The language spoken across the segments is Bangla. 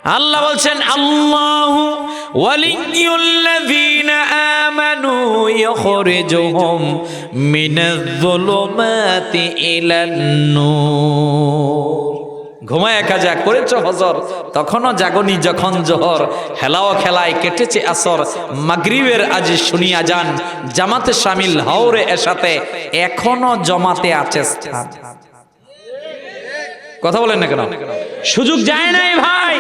আল্লাহ বলছেন আল্লাহু ওয়ালিয়ুল্লাযীনা আমানু ইখরিজুহুম মিনাজ-যুলুমাতি ইলান-নূর। ঘুমায় কাজা করেছো হজর, তখনও জাগনি যখন জোহর, হেলাও খেলায় কেটেছে আসর, মাগরিবের আজ শুনিয়া যান, জামাতে শামিল হও রে এসাতে, এখনো জমাতে আছে স্থান। কথা বলেন না কেন? সুযোগ যায় নাই ভাই।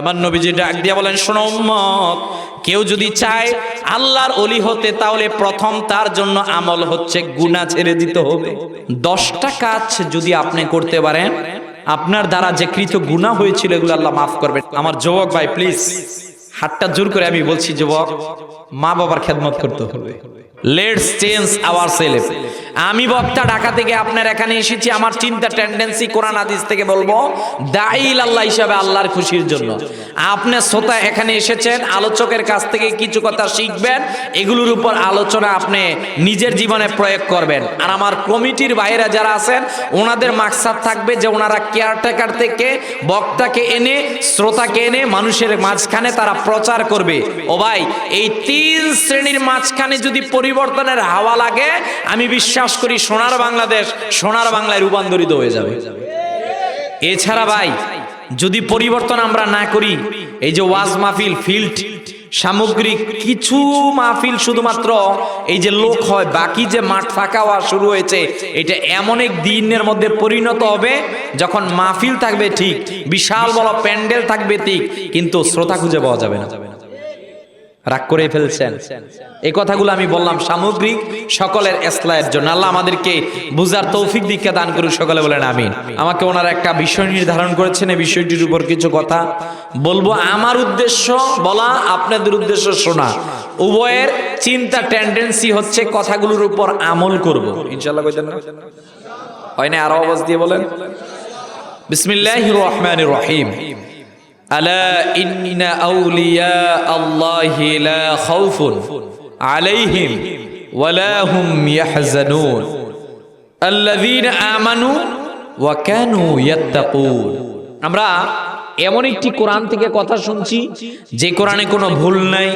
আমার নবীজি ডাক দিয়া বলেন, শোনো উম্মত, কেউ যদি চায় আল্লাহর ওলি হতে, তাহলে প্রথম তার জন্য আমল হচ্ছে গুনাহ ছেড়ে দিতে হবে। 10টা কাজ যদি আপনি করতে পারেন, আপনার দ্বারা যে কৃত গুনাহ হয়েছিল এগুলো আল্লাহ মাফ করবেন। আমার যুবক ভাই প্লিজ হাতটা জোর করে আমি বলছি, যুবক, মা বাবার খেদমত করতে হবে। Let's change ourself. আমি বক্তা ঢাকা থেকে আপনার এখানে এসেছি, আমার চিন্তা টেন্ডেন্সি কোরআন হাদিস থেকে বলবো দাঈল আল্লাহ হিসাবে আল্লাহর খুশির জন্য। আপনি শ্রোতা এখানে এসেছেন, আলোচকের কাছ থেকে কিছু কথা শিখবেন, এগুলোর উপর আলোচনা আপনি নিজের জীবনে প্রয়োগ করবেন। আর আমার কমিটির বাইরে যারা আছেন, ওনাদের মাকসাদ থাকবে যে ওনারা কেয়ারটেকার থেকে বক্তাকে এনে, শ্রোতাকে এনে মানুষের মাঝখানে তারা প্রচার করবে। ও ভাই, এই 3 শ্রেণীর মাঝখানে যদি পরিবর্তনের হাওয়া লাগে, আমি বিশ্বাস করি সোনার বাংলাদেশ সোনার বাংলায় রূপান্তরিত হয়ে যাবে। এছাড়া ভাই, যদি পরিবর্তন আমরা না করি, এই যে ওয়াজ মাহফিল, ফিল্ড, সামগ্রিক কিছু মাহফিল শুধুমাত্র এই যে লোক হয়, বাকি যে মাঠ ফাঁকা হওয়া শুরু হয়েছে, এটা এমন এক দিনের মধ্যে পরিণত হবে যখন মাহফিল থাকবে ঠিক, বিশাল বড় প্যান্ডেল থাকবে ঠিক, কিন্তু শ্রোতা খুঁজে পাওয়া যাবে না। রাগ করে ফেলছেন? এই কথাগুলো আমি বললাম সামগ্রিক সকলের ইসলাহের জন্য। আল্লাহ আমাদেরকে বুঝার তৌফিক দীক্ষা দান করুন, সকলে বলেন আমিন। আমাকে ওনারা একটা বিষয় নির্ধারণ করেছেন, এই বিষয়টির উপর কিছু কথা বলবো। আমার উদ্দেশ্য বলা, আপনাদের উদ্দেশ্য শোনা। উভয়ের চিন্তা টেন্ডেন্সি হচ্ছে কথাগুলোর উপর আমল করব ইনশাআল্লাহ। কইতেন না? হয় না? আরো আওয়াজ দিয়ে বলেন। বিসমিল্লাহির রহমানির রহিম। আলা ইন্না আউলিয়া আল্লাহি লা খাউফুন আলাইহিম ওয়ালা হুম ইয়াহজানুন আল্লাযীনা আমানু ওয়া কানু ইয়াত্তাকুন। আমরা এমন একটি কোরআন থেকে কথা শুনছি যে কোরআনে কোনো ভুল নাই,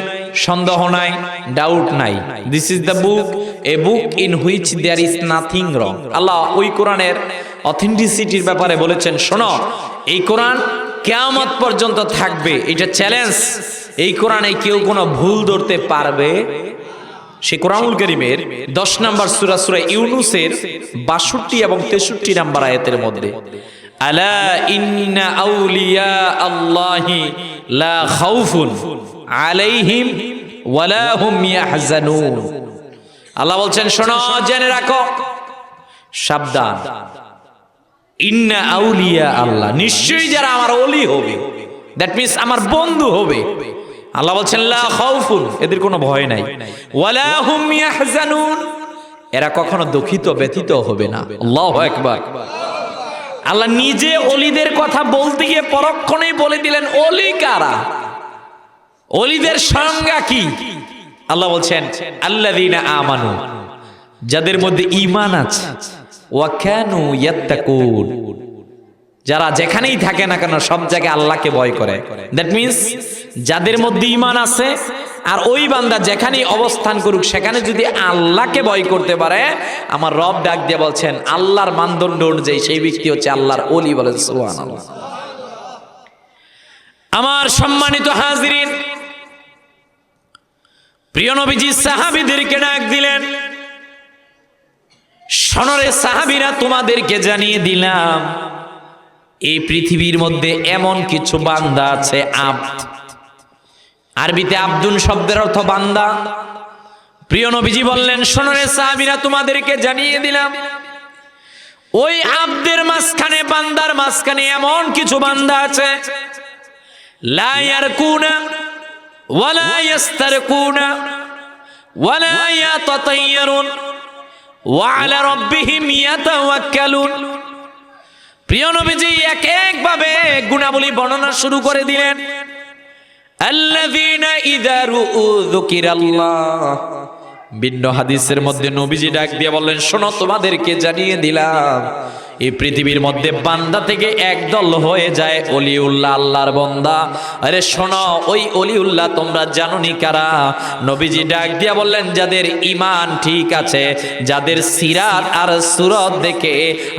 সন্দেহ নাই, ডাউট নাই। This is the book, a book in which there is nothing wrong. আল্লাহ ওই কোরআনের অথেন্টিসিটির ব্যাপারে বলেছেন, শোনো, এই কোরআন কিয়ামত পর্যন্ত থাকবে, এটা চ্যালেঞ্জ। এই কোরআনে কেউ কোনো ভুল ধরতে পারবে? সে কোরআনুল কারীমের 10 নম্বর সূরা, সূরা ইউনূসের 62 এবং 63 নম্বর আয়াতের মধ্যে, আলা ইন্না আউলিয়া আল্লাহি লা খাউফুন আলাইহিম ওয়ালা হুম ইয়াহজানুন। আল্লাহ বলছেন, শোনো, জেনে রাখো, সাবধান, ইন্না আউলিয়া আল্লাহ, নিশ্চয়ই যারা আমার ওলি হবে, দ্যাট মিন্স আমার বন্ধু হবে, আল্লাহ বলছেন লা খাউফুন, এদের কোনো ভয় নাই, ওয়ালা হুম ইয়াহজানুন, এরা কখনো দুঃখিত ব্যথিত হবে না। আল্লাহু আকবার। আল্লাহ নিজে ওলিদের কথা বলতে গিয়ে পরক্ষণেই বলে দিলেন ওলি কারা, ওলিদের সংজ্ঞা কি। আল্লাহ বলছেন আল্লাযীনা আমানু, যাদের মধ্যে ঈমান আছে, ওয়া কানু ইয়াত্তাকুন, যারা যেখানেই থাকে না কেন সব জায়গায় আল্লাহকে ভয় করে। দ্যাট মিন্স যাদের মধ্যে ঈমান আছে, আর ওই বান্দা যেখানেই অবস্থান করুক সেখানে যদি আল্লাহকে ভয় করতে পারে, আমার রব ডাক দিয়ে বলছেন আল্লাহর মানদণ্ড অনুযায়ী সেই ব্যক্তি হচ্ছে আল্লাহর ওলি। বলেন সুবহানাল্লাহ। আমার সম্মানিত হাজিরিন, প্রিয় নবীজি সাহাবীদেরকে ডাক দিলেন, শোনরে সাহাবীরা, তোমাদেরকে জানিয়ে দিলাম এই পৃথিবীর মধ্যে এমন কিছু বান্দা আছে, আব্দ, আরবিতে আব্দুন শব্দের অর্থ বান্দা। প্রিয় নবীজি বললেন, শোনরে সাহাবীরা, তোমাদেরকে জানিয়ে দিলাম ওই আব্দের মাঝখানে, বান্দার মাঝখানে এমন কিছু বান্দা আছে, লা ইয়ারকুনা ওয়ালা ইস্তারকুনা ওয়ালা ইয়াতাতায়্যারুন ওয়া আলা রাব্বিহিম ইয়াতাওয়াক্কালুন। প্রিয় নবীজি এক এক ভাবে গুণাবলী বর্ণনা শুরু করে দিলেন। আল্লাযীনা ইযা রুউ যুকিরাল্লাহ, ভিন্ন হাদিসের মধ্যে নবীজি ডাক দিয়ে বললেন, শোনো, তোমাদেরকে জানিয়ে দিলাম এই পৃথিবীর মধ্যে বান্দা থেকে একদল হয়ে যায় অলিউল্লাহ, আল্লাহর বান্দা। আরে শোনো, ওই অলিউল্লাহ তোমরা জানোনি কারা? নবীজি ডাক দিয়া বললেন, যাদের ঈমান ঠিক আছে, যাদের সিরাত আর সুরত দেখে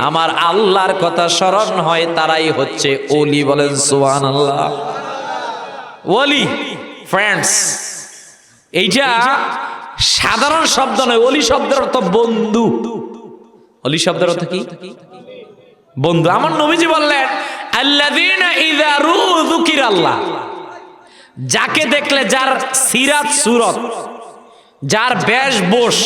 আমার আল্লাহর কথা স্মরণ হয়, তারাই হচ্ছে ওলি। বলেন সুবহানাল্লাহ। ওলি ফ্রেন্ডস, এইটা সাধারণ শব্দ নয়। ওলি শব্দের অর্থ বন্ধু। ওলি শব্দের অর্থ কি? বন্ধু। আমার নবীজি বললেন, আল্লাযীনা ইযা যুকিরাল্লাহ, যাকে দেখলে, যার সিরাত সুরত, যার বেশভূষ,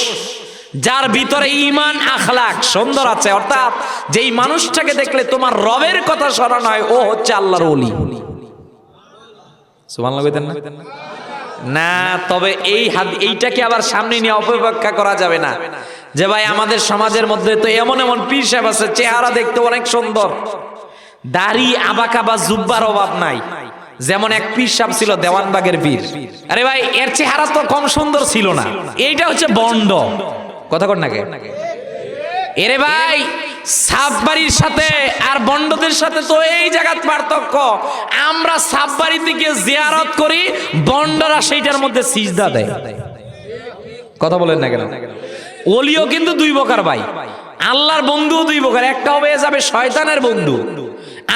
যার ভিতরে ঈমান আখলাক সুন্দর আছে, অর্থাৎ যেই মানুষটাকে দেখলে তোমার রবের কথা স্মরণ হয়, ও হচ্ছে আল্লাহর ওলি। সুবহানাল্লাহ বলতেন না? না, তবে এইটাকে আবার সামনে নিয়ে অপব্যাখ্যা করা যাবে না যে ভাই আমাদের সমাজের মধ্যে তো এমন এমন পীর সাহেব আছে, চেহারা দেখতে অনেক সুন্দর, দাড়ি আবাকা বা জুব্বার অভাব নাই। যেমন এক পীর সাহেব ছিল দেওয়ানবাগের পীর। আরে ভাই, এর চেহারা তো কম সুন্দর ছিল না। এইটা হচ্ছে বন্ড। কথা কর না কে? এরে ভাই, সাফবাড়ির সাথে আর বন্ডদের সাথে তো এই জায়গার পার্থক্য। আমরা সাফবাড়ি থেকে জিয়ারত করি, বন্ডরা সেইটার মধ্যে সিজদা দেয়। কথা বলেন না কেন? ওলিও কিন্তু দুই প্রকার ভাই, আল্লাহর বন্ধুও দুই প্রকার। একটা হবে যাবে শয়তানের বন্ধু,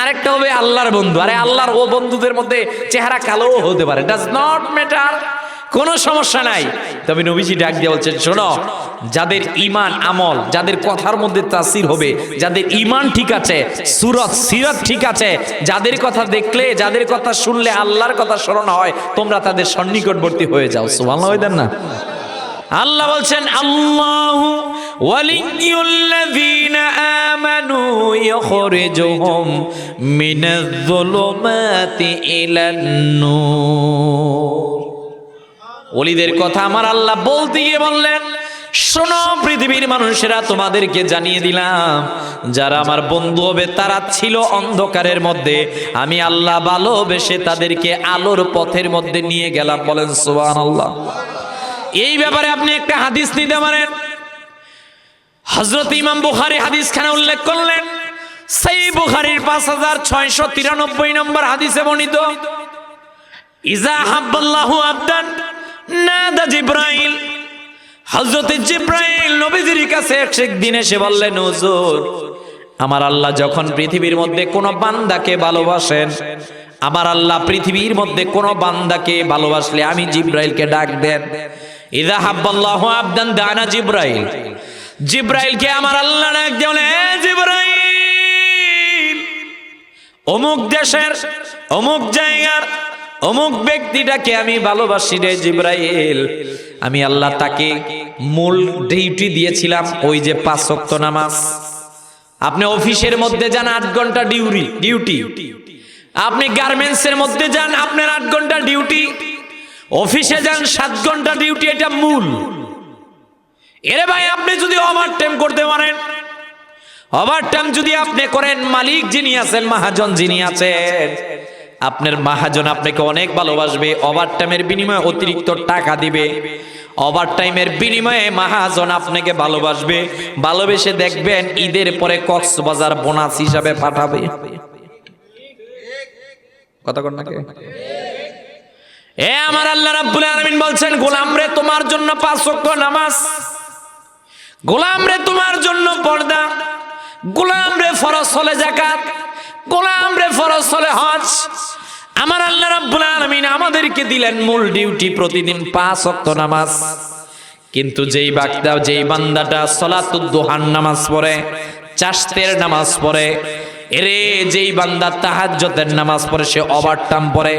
আরেকটা হবে আল্লাহর বন্ধু। আরে আল্লাহর ও বন্ধুদের মধ্যে চেহারা কালোও হতে পারে, ডাজ নট ম্যাটার, কোনো সমস্যা নাই। তবে নবীজি ডাক দিয়ে বলছেন, শোনো, যাদের ঈমান আমল, যাদের কথার মধ্যে তাসির হবে, যাদের ঈমান ঠিক আছে, সুরত সিরাত ঠিক আছে, যাদের কথা দেখলে, যাদের কথা শুনলে আল্লাহর কথা স্মরণ হয়, তোমরা তাদের সন্নিকটবর্তী হয়ে যাও। সুবহানাল্লাহ বলেন না? আল্লাহ বলছেন, আল্লাহু ওয়ালিয়ুল্লাযীনা আমানু ইখরিজুহুম মিনাজ-যুলুমাতি ইলান-নূর। ওলিদের কথা আমার আল্লাহ বলতে গিয়ে বললেন, শোনো পৃথিবীর মানুষেরা, তোমাদেরকে জানিয়ে দিলাম, যারা আমার বন্ধু হবে তারা ছিল অন্ধকারের মধ্যে, আমি আল্লাহ ভালোবেসে তাদেরকে আলোর পথের মধ্যে নিয়ে গেলাম। বলেন সুবহানাল্লাহ। এই ব্যাপারে আপনি একটা হাদিস নিতে পারেন। হযরত ইমাম বুখারী হাদিসখানে উল্লেখ করলেন, সহিহ বুখারীর 5693 নম্বর হাদিসে বর্ণিত, ইজা হাব্বাল্লাহু আবদান নাদা জিবরাইল। হযরত জিবরাইল নবীজির কাছে একদিন এসে বললেন, হুজুর, আমার আল্লাহ যখন পৃথিবীর মধ্যে কোন বান্দাকে ভালোবাসেন, আমার আল্লাহ পৃথিবীর মধ্যে কোন বান্দাকে ভালোবাসলে আমি জিবরাইলকে ডাক দেন। ইযা হাব্বাল্লাহু আবদান দানা জিবরাইল। জিবরাইলকে আমার আল্লাহ ডাক দেন, হে জিবরাইল, অমুক দেশের অমুক জায়গার অমুক ব্যক্তিটাকে আমি ভালোবাসি রে জিবরাইল। আমি আল্লাহ তাকে মূল ডিউটি দিয়েছিলাম, ওই যে 5 ওয়াক্ত নামাজ। আপনি অফিসের মধ্যে যান, 8 ঘন্টা ডিউটি। আপনি গার্মেন্টসের মধ্যে যান, আপনার 8 ঘন্টা ডিউটি। অফিসে যান, 7 ঘন্টা ডিউটি, এটা মূল। এরে ভাই, আপনি যদি ওভারটাইম করতে পারেন, ওভারটাইম যদি আপনি করেন, মালিক যিনি আছেন, মহাজন যিনি আছেন, আপনার মহাজন আপনাকে অনেক ভালোবাসবে, ওভারটাইমের বিনিময়ে অতিরিক্ত টাকা দিবে। ওভারটাইমের বিনিময়ে মহাজন আপনাকে ভালোবাসবে, ভালোবেসে দেখবেন ঈদের পরে কক্সবাজার বোনাস হিসাবে পাঠাবে। কথা কন না কে? এ আমার আল্লাহ রাব্বুল আলামিন বলছেন, গোলাম রে, তোমার জন্য 5 ওয়াক্ত নামাজ, গোলাম রে তোমার জন্য পর্দা, গোলাম রে ফরজ হলে যাকাত, গোলাম রে ফরজ হলে হজ। আমার আল্লাহ রাব্বুল আলামিন আমাদেরকে দিলেন মূল ডিউটি, প্রতিদিন 5 ওয়াক্ত নামাজ। কিন্তু যেই বান্দাটা সালাতুদ দুহার নামাজ পড়ে, চাশতের নামাজ পড়ে, এরে যেই বান্দা তাহাজ্জুদের নামাজ পড়ে, সে ওভারটাইম পড়ে।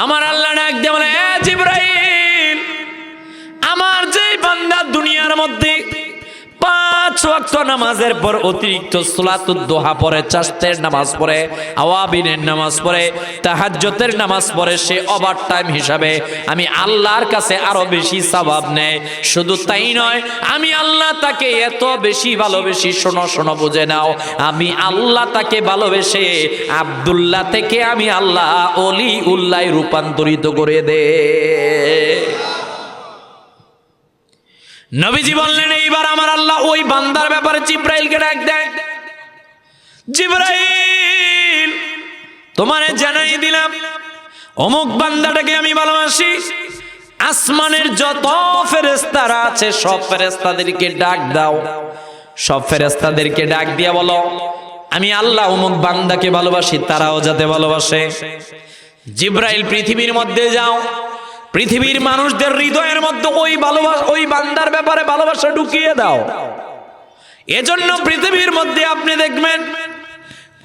আমার আল্লাহ ডাক দিয়ে বলে, এ জিবরাইল, আমার যেই বান্দা দুনিয়ার মধ্যে 5 ওয়াক্ত নামাজের পর অতিরিক্ত সালাতুদ দুহা পড়ে, চাশতের নামাজ পড়ে, আওয়াবিনের নামাজ পড়ে, তাহাজ্জুদের নামাজ পড়ে, সে ওভারটাইম হিসাবে আমি আল্লাহর কাছে আরো বেশি সওয়াব নেয়। শুধু তাই নয়, আমি আল্লাহ তাকে এত বেশি ভালোবেসি, শোনো বুঝে নাও, আমি আল্লাহ তাকে ভালোবেসে আব্দুল্লাহ থেকে আমি আল্লাহ অলি উল্লাহ রূপান্তরিত করে দে। নবীজি বললেন, এইবার আমার আল্লাহ ওই বান্দার ব্যাপারে জিবরাইলকে ডাক দেয়। জিবরাইল তোমারে জানাই দিলাম অমুক বান্দাটাকে আমি ভালোবাসি। আসমানের যত ফেরেশতারা আছে সব ফেরেশতাদেরকে ডাক দাও, সব ফেরেশতাদেরকে ডাক দিয়া বলো আমি আল্লাহ অমুক বান্দাকে ভালোবাসি, তারাও যাতে ভালোবাসে। জিবরাইল পৃথিবীর মধ্যে যাও, পৃথিবীর মানুষদের হৃদয়ের মধ্যে ওই বান্দার ব্যাপারে ভালোবাসা ঢুকিয়ে দাও। এজন্য পৃথিবীর মধ্যে আপনি দেখবেন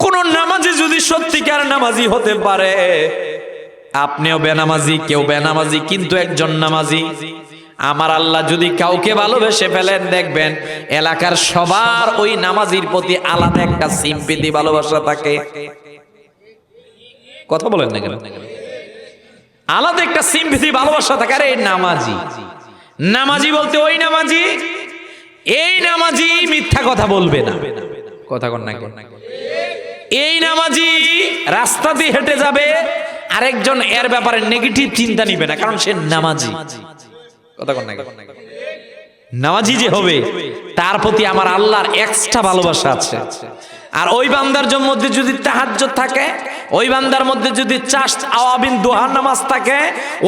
কোন নামাজি যদি সত্যিকার নামাজি হতে পারে, আপনিও বেনামাজি কেউ বেনামাজি কিন্তু একজন নামাজি, আমার আল্লাহ যদি কাউকে ভালোবেসে ফেলেন দেখবেন এলাকার সবার ওই নামাজির প্রতি আলাদা একটা সিম্পিতি ভালোবাসা থাকে। কথা বলেন না কেন? আলাদা একটা সিম্পিতি ভালোবাসা থাকে। আরে নামাজি, নামাজি বলতে ওই নামাজি, এই নামাজি মিথ্যা কথা বলবে না। কথা কন না কেন? এই নামাজি রাস্তা দিয়ে হেঁটে যাবে, আরেকজন এর ব্যাপারে নেগেটিভ চিন্তা নিবে না, কারণ সে নামাজি। কথা কন না কেন? নামাজি যে হবে তার প্রতি আমার আল্লাহর এক্সট্রা ভালোবাসা আছে। আর ওই বান্দার মধ্যে যদি তাহাজ্জুদ থাকে, ওই বান্দার মধ্যে যদি চাষ্ট আওয়াবিন দোহার নামাজ থাকে,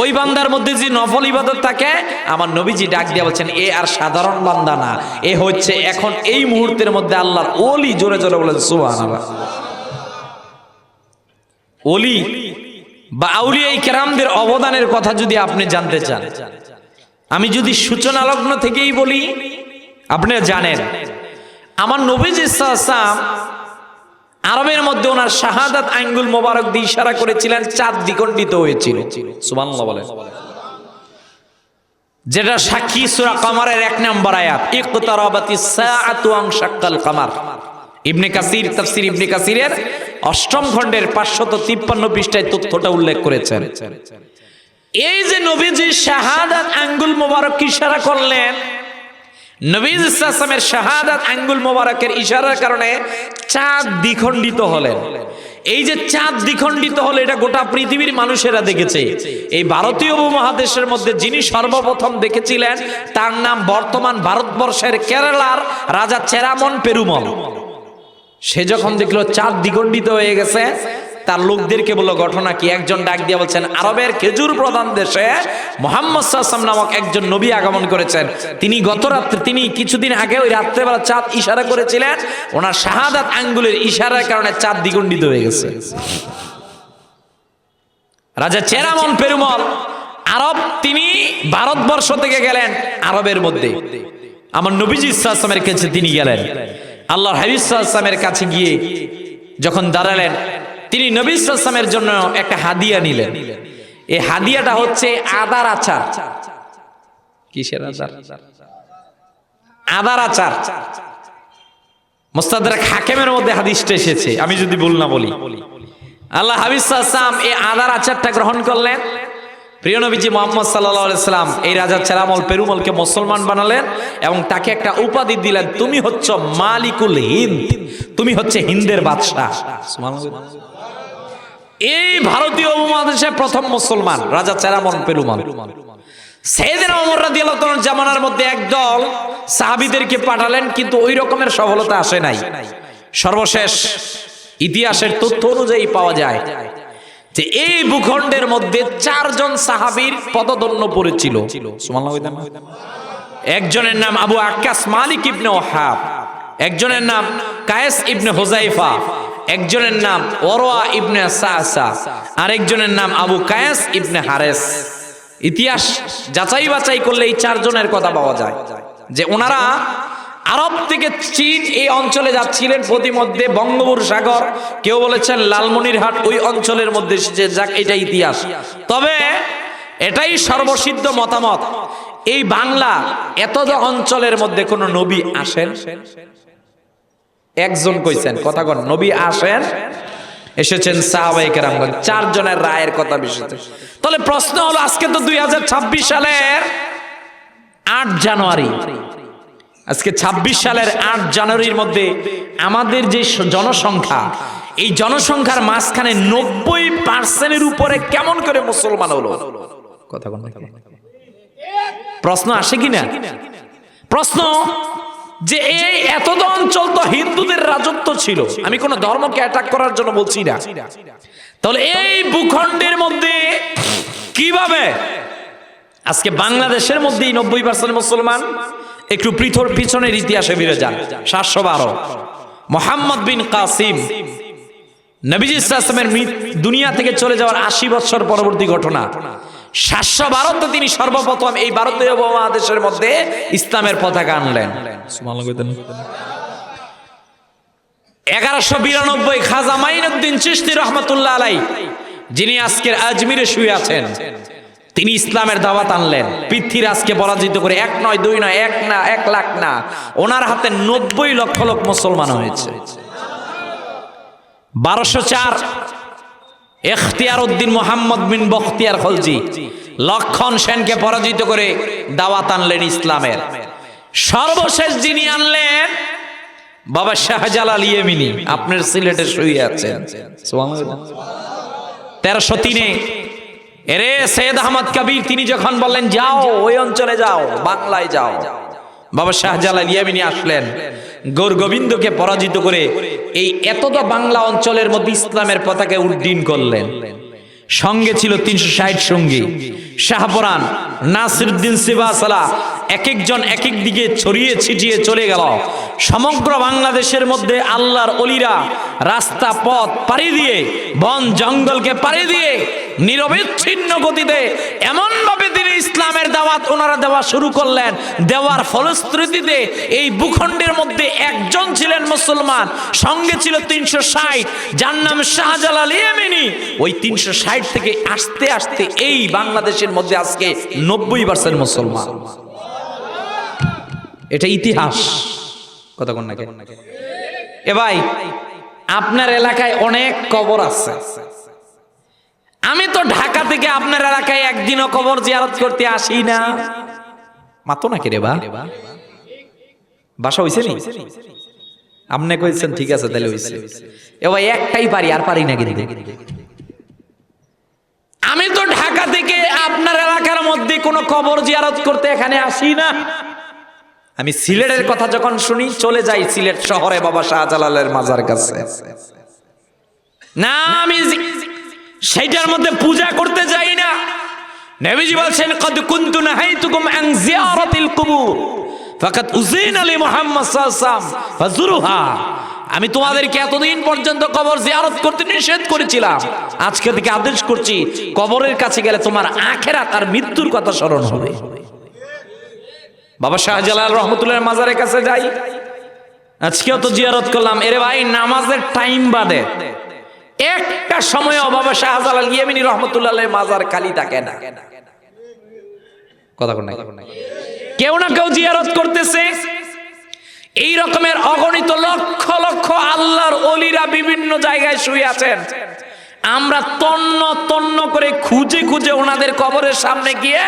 ওই বান্দার মধ্যে যদি নফল ইবাদত থাকে, আমার নবীজি ডাক দিয়া বলছেন এ আর সাধারণ বান্দা না, এ হচ্ছে এখন এই মুহূর্তের মধ্যে আল্লাহর ওলি। জোরে জোরে বলেন সুবহানাল্লাহ। ওলি বা আউলিয়া কেরামদের অবদানের কথা যদি আপনি জানতে চান, আমি যদি সূচনা লগ্ন থেকেই বলি, আপনারা জানেন আমার নবীজি সাল্লাল্লাহু আলাইহি ওয়াসাল্লাম আরবের মধ্যে ওনার শাহাদাত আঙ্গুল মোবারক দিয়ে ইশারা করেছিলেন, চাঁদ দ্বিখণ্ডিত হয়েছিল। সুবহানাল্লাহ বলেন। যেটা সাক্ষী সূরা কমারের 1 নম্বর আয়াত, ইকতারাবাতিস সাআতু ওয়ানশাক্কাল কমার। ইবনে কাসির তাফসীর ইবনে কাসিরের 8ম খণ্ডের 553 পৃষ্ঠায় তথ্যটা উল্লেখ করেছেন। এই যে নবীজি শাহাদাত আঙ্গুল মোবারক ইশারা করলেন, নবীজি সাল্লাল্লাহু আলাইহি ওয়াসাল্লামের শাহাদাত আঙ্গুল মোবারকের ইশারার কারণে চাঁদ দ্বিখণ্ডিত হলেন। এই যে চাঁদ দ্বিখণ্ডিত হলো, এটা গোটা পৃথিবীর মানুষেরা দেখেছে। এই ভারতীয় উপমহাদেশের মধ্যে যিনি সর্বপ্রথম দেখেছিলেন তার নাম বর্তমান ভারতবর্ষের কেরালার রাজা চেরামন পেরুমল। সে যখন দেখলো চাঁদ দ্বিখণ্ডিত হয়ে গেছে, তার লোকদেরকে বলল ঘটনা কি। একজন ডাক দিয়ে বলছেন আরবের খেজুর প্রধান দেশে মুহাম্মদ সাল্লাল্লাহু আলাইহি ওয়াসাল্লাম নামক একজন নবী আগমন করেছেন। তিনি কিছুদিন আগে ওই রাত্রেবেলা চাঁদ ইশারা করেছিলেন, ওনার শাহাদাত আঙ্গুলের ইশারার কারণে চাঁদ দ্বিখণ্ডিত হয়ে গেছে। রাজা চেরামন পেরুমল আরব, তিনি ভারতবর্ষ থেকে গেলেন আরবের মধ্যে। আমার নবীজি সাল্লাল্লাহু আলাইহি ওয়াসাল্লামের কাছে তিনি গেলেন। আল্লাহর হাবিব সাল্লাল্লাহু আলাইহি ওয়াসাল্লামের কাছে গিয়ে যখন দাঁড়ালেন, তিনি নবী সাল্লাল্লাহু আলাইহি ওয়াসাল্লামের জন্য একটা হাদিয়া নিলেন। এই হাদিয়াটা হচ্ছে আদার আচার। কিসের আচার? আদার আচার। মুস্তাদরাক হাকিমের মধ্যে হাদিসটা এসেছে, আমি যদি ভুল না বলি। আল্লাহ হাবিব সাল্লাল্লাহু আলাইহি ওয়াসাল্লাম এই আদার আচারটা গ্রহণ করলেন। প্রিয় নবীজি মুহাম্মদ সাল্লাল্লাহু আলাইহি ওয়াসাল্লাম এই রাজা চেরামল পেরুমলকে মুসলমান বানালেন এবং তাকে একটা উপাধি দিলেন, তুমি হচ্ছে মালিকুল হিন্দ, তুমি হচ্ছে হিন্দের বাদশা। সুবহানাল্লাহ। এই ভারতীয় উপমহাদেশে প্রথম মুসলমান রাজা চেরামন পেরুমল। সাইয়েদনা ওমর রাদিয়াল্লাহু তাআলার জামানার মধ্যে একদল সাহাবীদেরকে পাঠালেন, কিন্তু ওই রকমের সফলতা আসে নাই। সর্বশেষ ইতিহাসের তথ্য অনুযায়ী পাওয়া যায় যে এই ভূখণ্ডের মধ্যে 4 জন সাহাবীর পদদন্য পড়েছিল। সুবহানাল্লাহ। একজনের নাম আবু আক্কাস মালিক ইবনে ওয়াহাব, একজনের নাম কায়েস ইবনে হুযাইফা, একজনের নাম ওরওয়া ইবনে সাসা, আরেকজনের নাম আবু কায়েস ইবনে হারেস। ইতিহাস যাচাই বাছাই করলে এই 4 জনের কথা পাওয়া যায় যে ওনারা আরব থেকে চীন এই অঞ্চলে যাচ্ছিলেন। প্রতিমধ্যে বঙ্গোপসাগর, কেউ বলেছেন লালমনিরহাট ওই অঞ্চলের মধ্যে এসেছে। যাক, এটা ইতিহাস। তবে এটাই সর্বসিদ্ধ মতামত, এই বাংলা এত অঞ্চলের মধ্যে কোন নবী আসেন? একজন কইছেন। কথা কন, নবী আসেন, এসেছেন সাহাবায়ে কেরামগণ। 4 জনের রায়ের কথা এসেছে। তাহলে প্রশ্ন হলো, আজকে তো 2026 সালের 8 জানুয়ারি। আজকে 26 সালের 8 জানুয়ারির মধ্যে আমাদের যে জনসংখ্যা, এই জনসংখ্যার মাঝখানে 90% উপরে কেমন করে মুসলমান হলো? কথা বল। প্রশ্ন আসে কিনা? প্রশ্ন যে এই এতটা অঞ্চল তো হিন্দুদের রাজত্ব ছিল। আমি কোন ধর্মকে অ্যাটাক করার জন্য বলছি না। তাহলে এই ভূখণ্ডের মধ্যে কিভাবে আজকে বাংলাদেশের মধ্যেই 90% মুসলমান? একটু পিছনের ইতিহাসে ফিরে যান। 712 মোহাম্মদ বিন কাসিম নবীজি সাল্লাল্লাহু আলাইহি ওয়াসাল্লামের দুনিয়া থেকে চলে যাওয়ার 80 বছর পরবর্তী ঘটনা। 712তে তিনি সর্বপ্রথম এই ভারতীয় উপমহাদেশের মধ্যে ইসলামের পতাকা আনলেন। 1192 খাজা মাইনুদ্দিন চিশতি রহমাতুল্লাহ আলাইহি, যিনি আজকের আজমিরে শুয়ে আছেন, তিনি ইসলামের দাওয়াত আনলেন। পৃথ্বীরাজকে পরাজিত করে 1 নয় 2 নয় 1 না 1 লাখ না, ওনার হাতে 90 লক্ষ লোক মুসলমান হয়েছে। 1204 ইখতিয়ার উদ্দিন মোহাম্মদ বিন বখতিয়ার খলজি লক্ষণ সেনকে পরাজিত করে দাওয়াত আনলেন ইসলামের। সর্বশেষ যিনি আনলেন বাবা শাহজালাল ইয়েমেনি, আপনার সিলেটে শুয়ে আছেন। 1303 এরে সৈয়দ আহমদ কবির তিনি যখন বললেন যাও ওই অঞ্চলে যাও, বাংলায় যাও, বাবা শাহজালাল ইয়েমেনি আসলেন, গৌর গোবিন্দকে পরাজিত করে এই এতটা বাংলা অঞ্চলের মধ্যে ইসলামের পতাকা উড্ডীন করলেন। সঙ্গে ছিল 360 সঙ্গী। শাহপরান নাসিরউদ্দিন সিবাসালা এক একজন এক এক দিকে ছড়িয়ে ছিটিয়ে চলে গেল। সমগ্র বাংলাদেশের মধ্যে আল্লাহর ওলিরা রাস্তা পথ পাড়ি দিয়ে, বন জঙ্গলকে পাড়ি দিয়ে নিরবিচ্ছিন্ন গতিতে এমন ভাবে তিনি ইসলামের দাওয়াত ওনারা দেওয়া শুরু করলেন। দেওয়ার ফলশ্রুতিতে এই ভূখণ্ডের মধ্যে একজন ছিলেন মুসলমান, সঙ্গে ছিল 360, যার নাম শাহজালাল ইয়েমেনি। ওই 360 থেকে আস্তে আস্তে এই বাংলাদেশের মধ্যে আজকে 90% মুসলমান। এটা ইতিহাস, কথা কোন নাকি? এ ভাই, আপনার এলাকায় অনেক কবর আছে। আমি তো ঢাকা থেকে আপনার এলাকায় একদিনও কবর জিয়ারত করতে আসি না। মাতো নাকি রে বা? বাসা হইছে নি? আপনি কইছেন ঠিক আছে তাহলে হইছে। এ ভাই একটাই পারি, আর পারি না কিন্তু। আমি তো ঢাকা থেকে আপনার এলাকার মধ্যে কোনো কবর জিয়ারত করতে এখানে আসি না। আমি সিলেটের কথা যখন শুনি চলে যাই সিলেট শহরে বাবা শাহজালালের মাজার কাছে। না, আমি সেইটার মধ্যে পূজা করতে যাই না। নবীজি বলছেন কদ কুনতু নাহাইতুকুম আন জিয়ারাতিল কুবুর ফাকাত উযিনা লি মুহাম্মদ সাল্লাল্লাহু আলাইহি ওয়াসাল্লাম ফাজুরুহা। আমি তোমাদেরকে এতদিন পর্যন্ত কবর জিয়ারত করতে নিষেধ করেছিলাম, আজকে থেকে আদেশ করছি কবরের কাছে গেলে তোমার আখিরাত আর মৃত্যুর কথা স্মরণ হবে। বাবা শাহজালাল রহমতুল্লাহর মাজারের কাছে যাই, আজকেও তো জিয়ারত করলাম। এরে ভাই, নামাজের টাইম বাদে একটা সময়ও বাবা শাহজালাল ইয়েমেনি রহমতুল্লাহর মাজার খালি থাকে না। কথা কোন না, কেউ না কেউ জিয়ারত করতেছে। এই রকমের অগণিত লক্ষ লক্ষ আল্লাহর ওলিরা বিভিন্ন জায়গায় শুয়ে আছেন। আমরা তন্ন তন্ন করে খুঁজে খুঁজে ওনাদের কবরের সামনে গিয়ে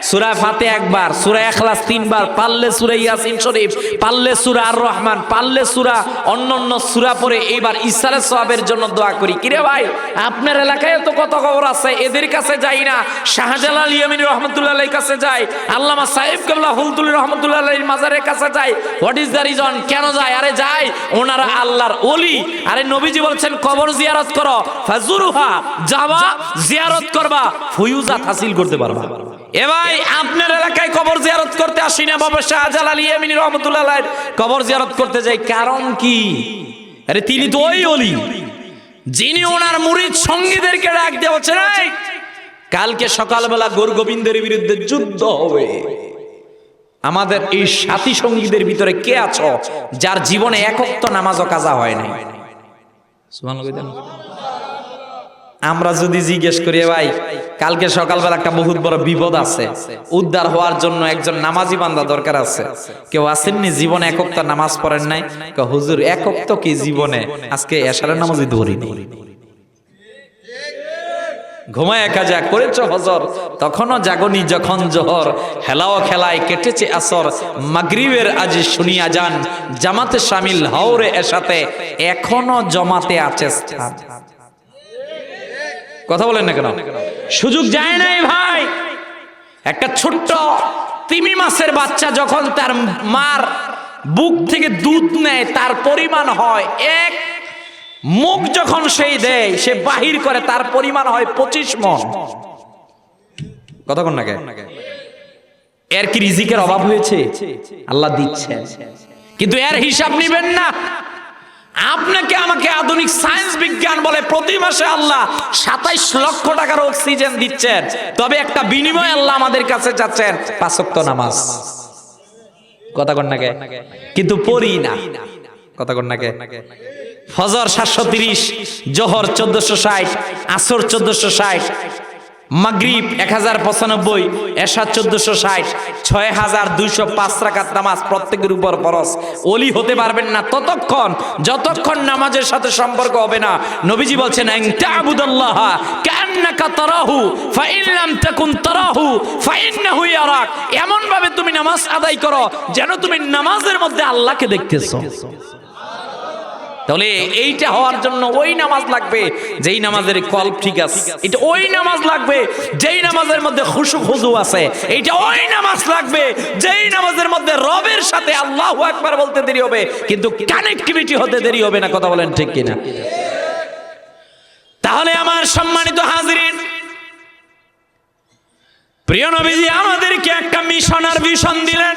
সূরা ফাতিহা একবার, সূরা ইখলাস 3 বার, পারলে সূরা ইয়াসিন শরীফ, পারলে সূরা আর রহমান, পারলে সূরা অন্যান্য সূরা পড়ে এইবার ইসারে সওয়াবের জন্য দোয়া করি। কিরে ভাই, আপনার এলাকায় তো কত কবর আছে, এদের কাছে যাই না? শাহজালাল ইয়েমেনি রহমাতুল্লাহ আলাইহির কাছে যাই, আল্লামা সাহেব কেবলা হুলতুলি রহমাতুল্লাহ আলাইহির মাজারের কাছে যাই। What is the reason? কেন যায়? আরে যাই, ওনারা আল্লাহর ওলি। আরে নবীজি বলছেন কবর জিয়ারত করো, ফাজুরুহা, যাবা জিয়ারত করবা, ফয়ুজাত হাসিল করতে পারবা। এ ভাই, আপনার এলাকায় কবর জিয়ারত করতে আসি না, বাবা শাহজালাল ইয়েমেনি রহমাতুল্লাহ আলাইহির কবর জিয়ারত করতে যাই। কারণ কি? আরে তিনি তো ওই ওলি যিনি ওনার মুরিদ সঙ্গীদেরকে ডাক দিয়ে বলছেন এই কালকে সকালবেলা গৌর গোবিন্দের বিরুদ্ধে যুদ্ধ হবে। আমাদের এই সাথী সঙ্গীদের ভিতরে কে আছো যার জীবনে এক ওয়াক্ত নামাজও কাজা হয় নাই? সুবহানাল্লাহ। আমরা যদি জিজ্ঞেস করি ভাই কালকে সকালবেলা একটা বহুত বড় বিপদ আছে, উদ্ধার হওয়ার জন্য একজন নামাজি বান্দা দরকার আছে, কেউ আসেননি জীবনে এক ওয়াক্ত নামাজ পড়েন নাই? হুজুর এক ওয়াক্ত কি জীবনে আজকে এশারের নামাজই ধরিনি, ঘুমায় কাজা করেছ হজর, তখনও জাগনি যখন জোহর, হেলাও খেলায় কেটেছে আসর, মাগরিবের আজ শুনিয়া যান, জামাতে শামিল হওরে এসাতে, এখনো জমাতে আছে স্থান। কথা বলেন না কেন? সুযোগ যায় নাই ভাই। একটা ছোট্ট তিমি মাছের বাচ্চা যখন তার মার বুক থেকে দুধ নেয় তার পরিমাণ হয় এক মুখ, যখন সেই দেয় সে বাহির করে তার পরিমাণ হয় 25 মণ। কতক্ষণ নাকি? এর কি রিজিকের অভাব হয়েছে? আল্লাহ দিচ্ছেন, কিন্তু এর হিসাব নিবেন না। আপনাকে আমাকে আধুনিক সায়েন্স বিজ্ঞান বলে প্রতি মাসে আল্লাহ 27 লক্ষ টাকার অক্সিজেন দিচ্ছেন, তবে একটা বিনিময় আল্লাহ আমাদের কাছে যাচ্ছেন 5 ওয়াক্ত নামাজ। কথা কন নাকি? কিন্তু পড়ি না। কথা কন নাকি? ফজর 730, জোহর 1460, আসর 1460, মাগরিব 1095, এশা 1460, 6205 রাকাত নামাজ প্রত্যেকের উপর ফরজ। ওলি হতে পারবেন না ততক্ষণ যতক্ষণ নামাজের সাথে সম্পর্ক হবে না। নবীজি বলছেন আনতাবুদাল্লাহ কান্নাকা তারাহু ফাইন লাম তাকুন তারাহু ফাইন্নাহু ইয়ারাক। এমন ভাবে তুমি নামাজ আদায় করো যেন তুমি নামাজের মধ্যে আল্লাহকে দেখতেছো। তাহলে এইটা হওয়ার জন্য ওই নামাজ লাগবে যেই নামাজের কলব ঠিক আছে, এটা ওই নামাজ লাগবে যেই নামাজের মধ্যে খুশু খুজু আছে, এইটা ওই নামাজ লাগবে যেই নামাজের মধ্যে রবের সাথে আল্লাহু আকবার বলতে দেরি হবে কিন্তু কানেক্টিভিটি হতে দেরি হবে না। কথা বলেন ঠিক কিনা? তাহলে আমার সম্মানিত হাজিরিন, প্রিয় নবীজি আমাদেরকে একটা মিশনার ভিশন দিলেন।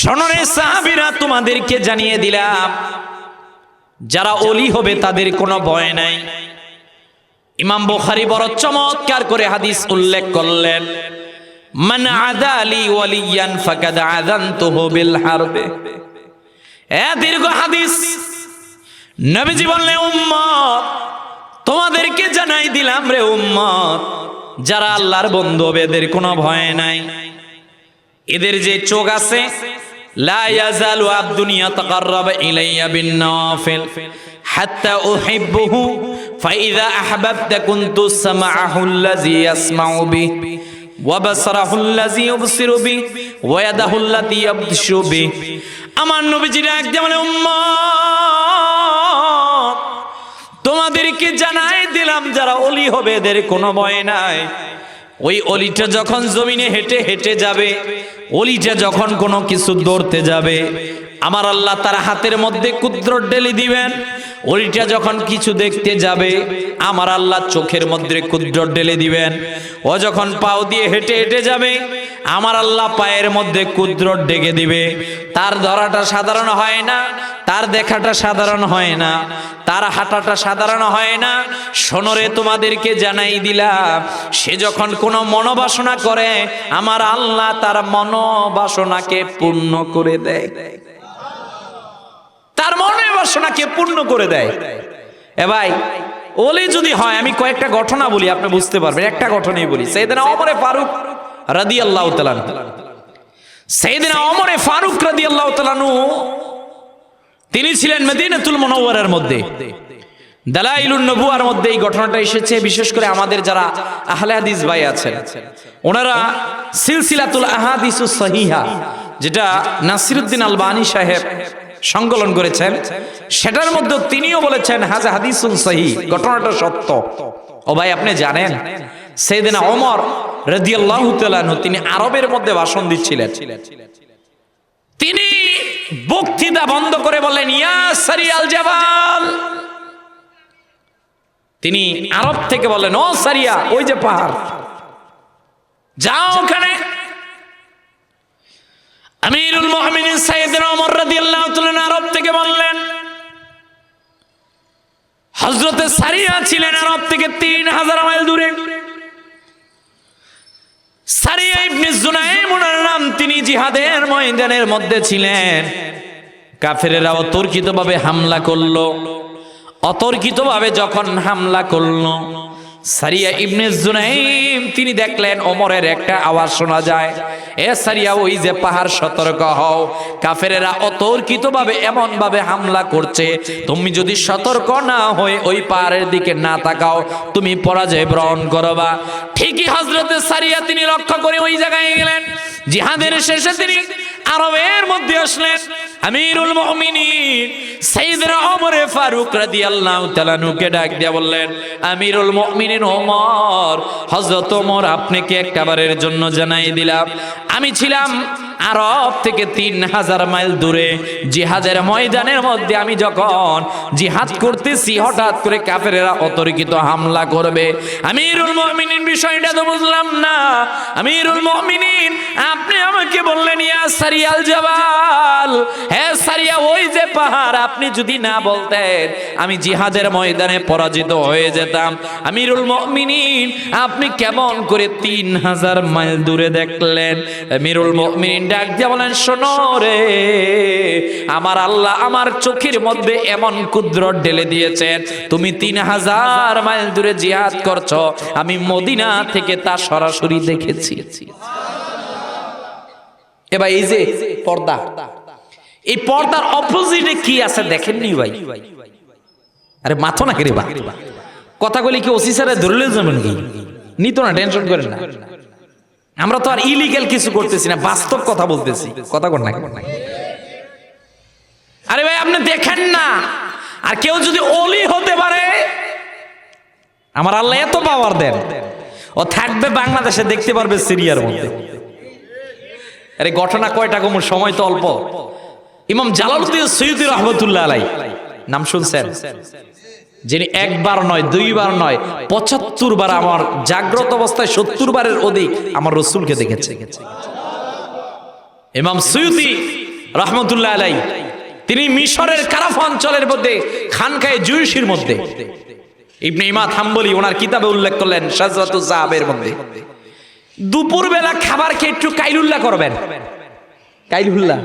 শোনো রে সাহাবীরা, তোমাদেরকে জানিয়ে দিলাম যারা ওলি হবে তাদের কোনো ভয় নাই। ইমাম বুখারী বড় চমৎকার করে হাদিস উল্লেখ করলেন, মান আদালি ওয়ালিয়ান ফাকাদ আযানতুহু বিল হারবে। দীর্ঘ হাদিস। নবীজি বললেন, উম্মত তোমাদেরকে জানাই দিলাম রে উম্মত, যারা আল্লাহর বন্ধু হবে এদের কোনো ভয় নাই। এদের যে চোখ আছে, লা ইয়াজালু আবদুন ইয়াতাকাররাবু ইলাইয়া বিন নাওয়াফিল হাত্তা উহিব্বুহু ফাইযা আহবাবতা কুনতু সামাআহু আল্লাযী ইয়াসমাউ বিহি ওয়া বাসারাহু আল্লাযী ইউবসিরু বিহি ওয়া ইয়াদাহু আল্লাতী ইয়াবতিশু বিহি। আমার নবীজি একদম বলে, উম্মত তোমাদেরকে জানাই দিলাম যারা ওলি হবে এদের কোনো ভয় নাই। ওই অলিটা যখন জমিনে হেঁটে হেঁটে যাবে, অলিটা যখন কোনো কিছু ধরতে যাবে, আমার আল্লাহ তার হাতের মধ্যে কুদরত ঢেলে দিবেন। অলিটা যখন কিছু দেখতে যাবে, আমার আল্লাহ চোখের মধ্যে কুদরত ঢেলে দিবেন। ও যখন পাও দিয়ে হেঁটে হেঁটে যাবে, আমার আল্লাহ পায়ের মধ্যে কুদরত ঢেকে দিবে। তার ধরাটা সাধারণ হয় না, তার দেখাটা সাধারণ হয় না, তার হাঁটাটা সাধারণ হয় না। শোনরে তোমাদেরকে জানাই দিলাম, সে যখন কোনো মনোবাসনা করে আমার আল্লাহ তার মনোবাসনাকে পূর্ণ করে দেয়। তার মনোবাসনাকে পূর্ণ করে দেয়। এ ভাই, ওলি যদি হয়, আমি কয়েকটা ঘটনা বলি আপনি বুঝতে পারবেন। একটা ঘটনাই বলি। সাইয়েদনা ওমর ফারুক রাদিয়াল্লাহু তাআলা, সাইয়েদনা ওমর ফারুক রাদিয়াল্লাহু তাআলা তিনি ছিলেন মদিনাতুল মুনাওয়ারার মধ্যে। দালাইলুন নবুয়ার মধ্যে এই ঘটনাটা এসেছে। বিশেষ করে আমাদের যারা আহলে হাদিস ভাই আছেন, ওনারা সিলসিলাতুল আহাদিসুস সহিহা, যেটা নাসিরউদ্দিন আলবানী সাহেব সংকলন করেছেন, সেটার মধ্যে তিনিও বলেছেন হাযা হাদিসুন সহিহ, ঘটনাটা সত্য। ও ভাই, আপনি জানেন সাইয়েদনা ওমর রাদিয়াল্লাহু তাআলা তিনি আরবের মধ্যে ভাষণ দিচ্ছিলেন। তিনি বক্তৃতা বন্ধ করে বললেন, ইয়া সারিয়াল জাবাল। তিনি আরব থেকে বললেন, ও সারিয়া, ওই যে পাহাড়, যাও ওখানে। আমিরুল মুমিনিন সাইয়েদনা ওমর রাদিয়াল্লাহু তাআলা আরব থেকে বললেন, হযরতে সারিয়া ছিলেন আরব থেকে 3000 মাইল দূরে। সারিয়া ইবনে জুনাইম ওনার নাম। তিনি জিহাদের ময়দানের মধ্যে ছিলেন। কাফেরেরা অতর্কিতভাবে হামলা করলো। অতর্কিতভাবে যখন হামলা করলো, সারিয়া ইবনে জুনাইম তিনি দেখলেন ওমরের একটা আওয়াজ শোনা যায়, এ সারিয়া, ওই যে পাহাড়, সতর্ক হও, কাফেরেরা অতর্কিতভাবে এমন ভাবে হামলা করছে, তুমি যদি সতর্ক না হয়ে ওই পাহাড়ের দিকে না তাকাও তুমি পরাজয় বরণ করবা। ঠিকই হযরতে সারিয়া তিনি লক্ষ্য করে ওই জায়গায় গেলেন। জিহাদের শেষে তিনি আরবের মধ্যে আসলেন। আমিরুল মুমিনিন সাইয়েদনা ওমর ফারুক রাদিয়াল্লাহু তাআলা নুকে ডাক দিয়ে বললেন, আমিরুল মুমিনিন ওমর, হযরত ওমর আপনাকে একবারের জন্য জানাই দিলাম, আমি ছিলাম আরব থেকে 3000 মাইল দূরে জিহাদের ময়দানের মধ্যে আমি যখন জিহাদ করতেছি, হঠাৎ করে কাফেরেরা অতর্কিত হামলা করবে। আমিরুল মুমিনিন বিষয়টা তো বুঝলাম না। আমিরুল মুমিনিন, আপনি আমাকে বললেন ইয়া সারিয়াল জাবাল, হ্যাঁ সারিয়া ওই যে পাহাড়, আপনি যদি না বলতেন আমি জিহাদের ময়দানে পরাজিত হয়ে যেতাম। আমিরুল মুমিনিন, আপনি কেমন করে 3000 মাইল দূরে দেখলেন? আমিরুল মুমিনিন ডাক দিয়ে বলেন, শোনো রে, আমার আল্লাহ আমার চোখের মধ্যে এমন কুদরত ঢেলে দিয়েছেন, তুমি 3000 মাইল দূরে জিহাদ করছো, আমি মদিনা থেকে তা সরাসরি দেখেছি। এবার এই যে পর্দা, এই পর্দার অপোজিটে কি আছে দেখেননি ভাই? আরে মাথো না রে বা কথাগুলি কি ওসি স্যারে ধরলে যাবেন কি? নিত না, টেনশন করেন না। আমরা তো আর ইলিগাল কিছু করতেছি না, বাস্তব কথা বলতেছি। কথা কর না। আরে ভাই আপনি দেখেন না, আর কেউ যদি ওলি হতে পারে, আমার আল্লাহ এত পাওয়ার দেন, ও থাকবে বাংলাদেশে, দেখতে পারবে সিরিয়ার মধ্যে। আরে ঘটনা কয়টা কম, সময় তো অল্প। ইমাম জালালউদ্দিন সৈয়দী রহমাতুল্লাহ আলাইহি নাম শুনছেন? যিনি একবার নয়, দুইবার নয়, 75 বার আমার জাগ্রত অবস্থায় 70 বারের অধিক আমার রাসূলকে দেখেছে। ইমাম সৈয়দী রহমাতুল্লাহ আলাইহি তিনি মিশরের কারাফ অঞ্চলের মধ্যে খানকায়ে জুয়ুশির মধ্যে, ইবনে ইমাদ হাম্বলি ওনার কিতাবে উল্লেখ করলেন শাজরাতুজ যাহাবের মধ্যে, দুপুর বেলা খাবার খেয়ে একটু কাইলুল্লাহ করবেন। কাইলুল্লাহ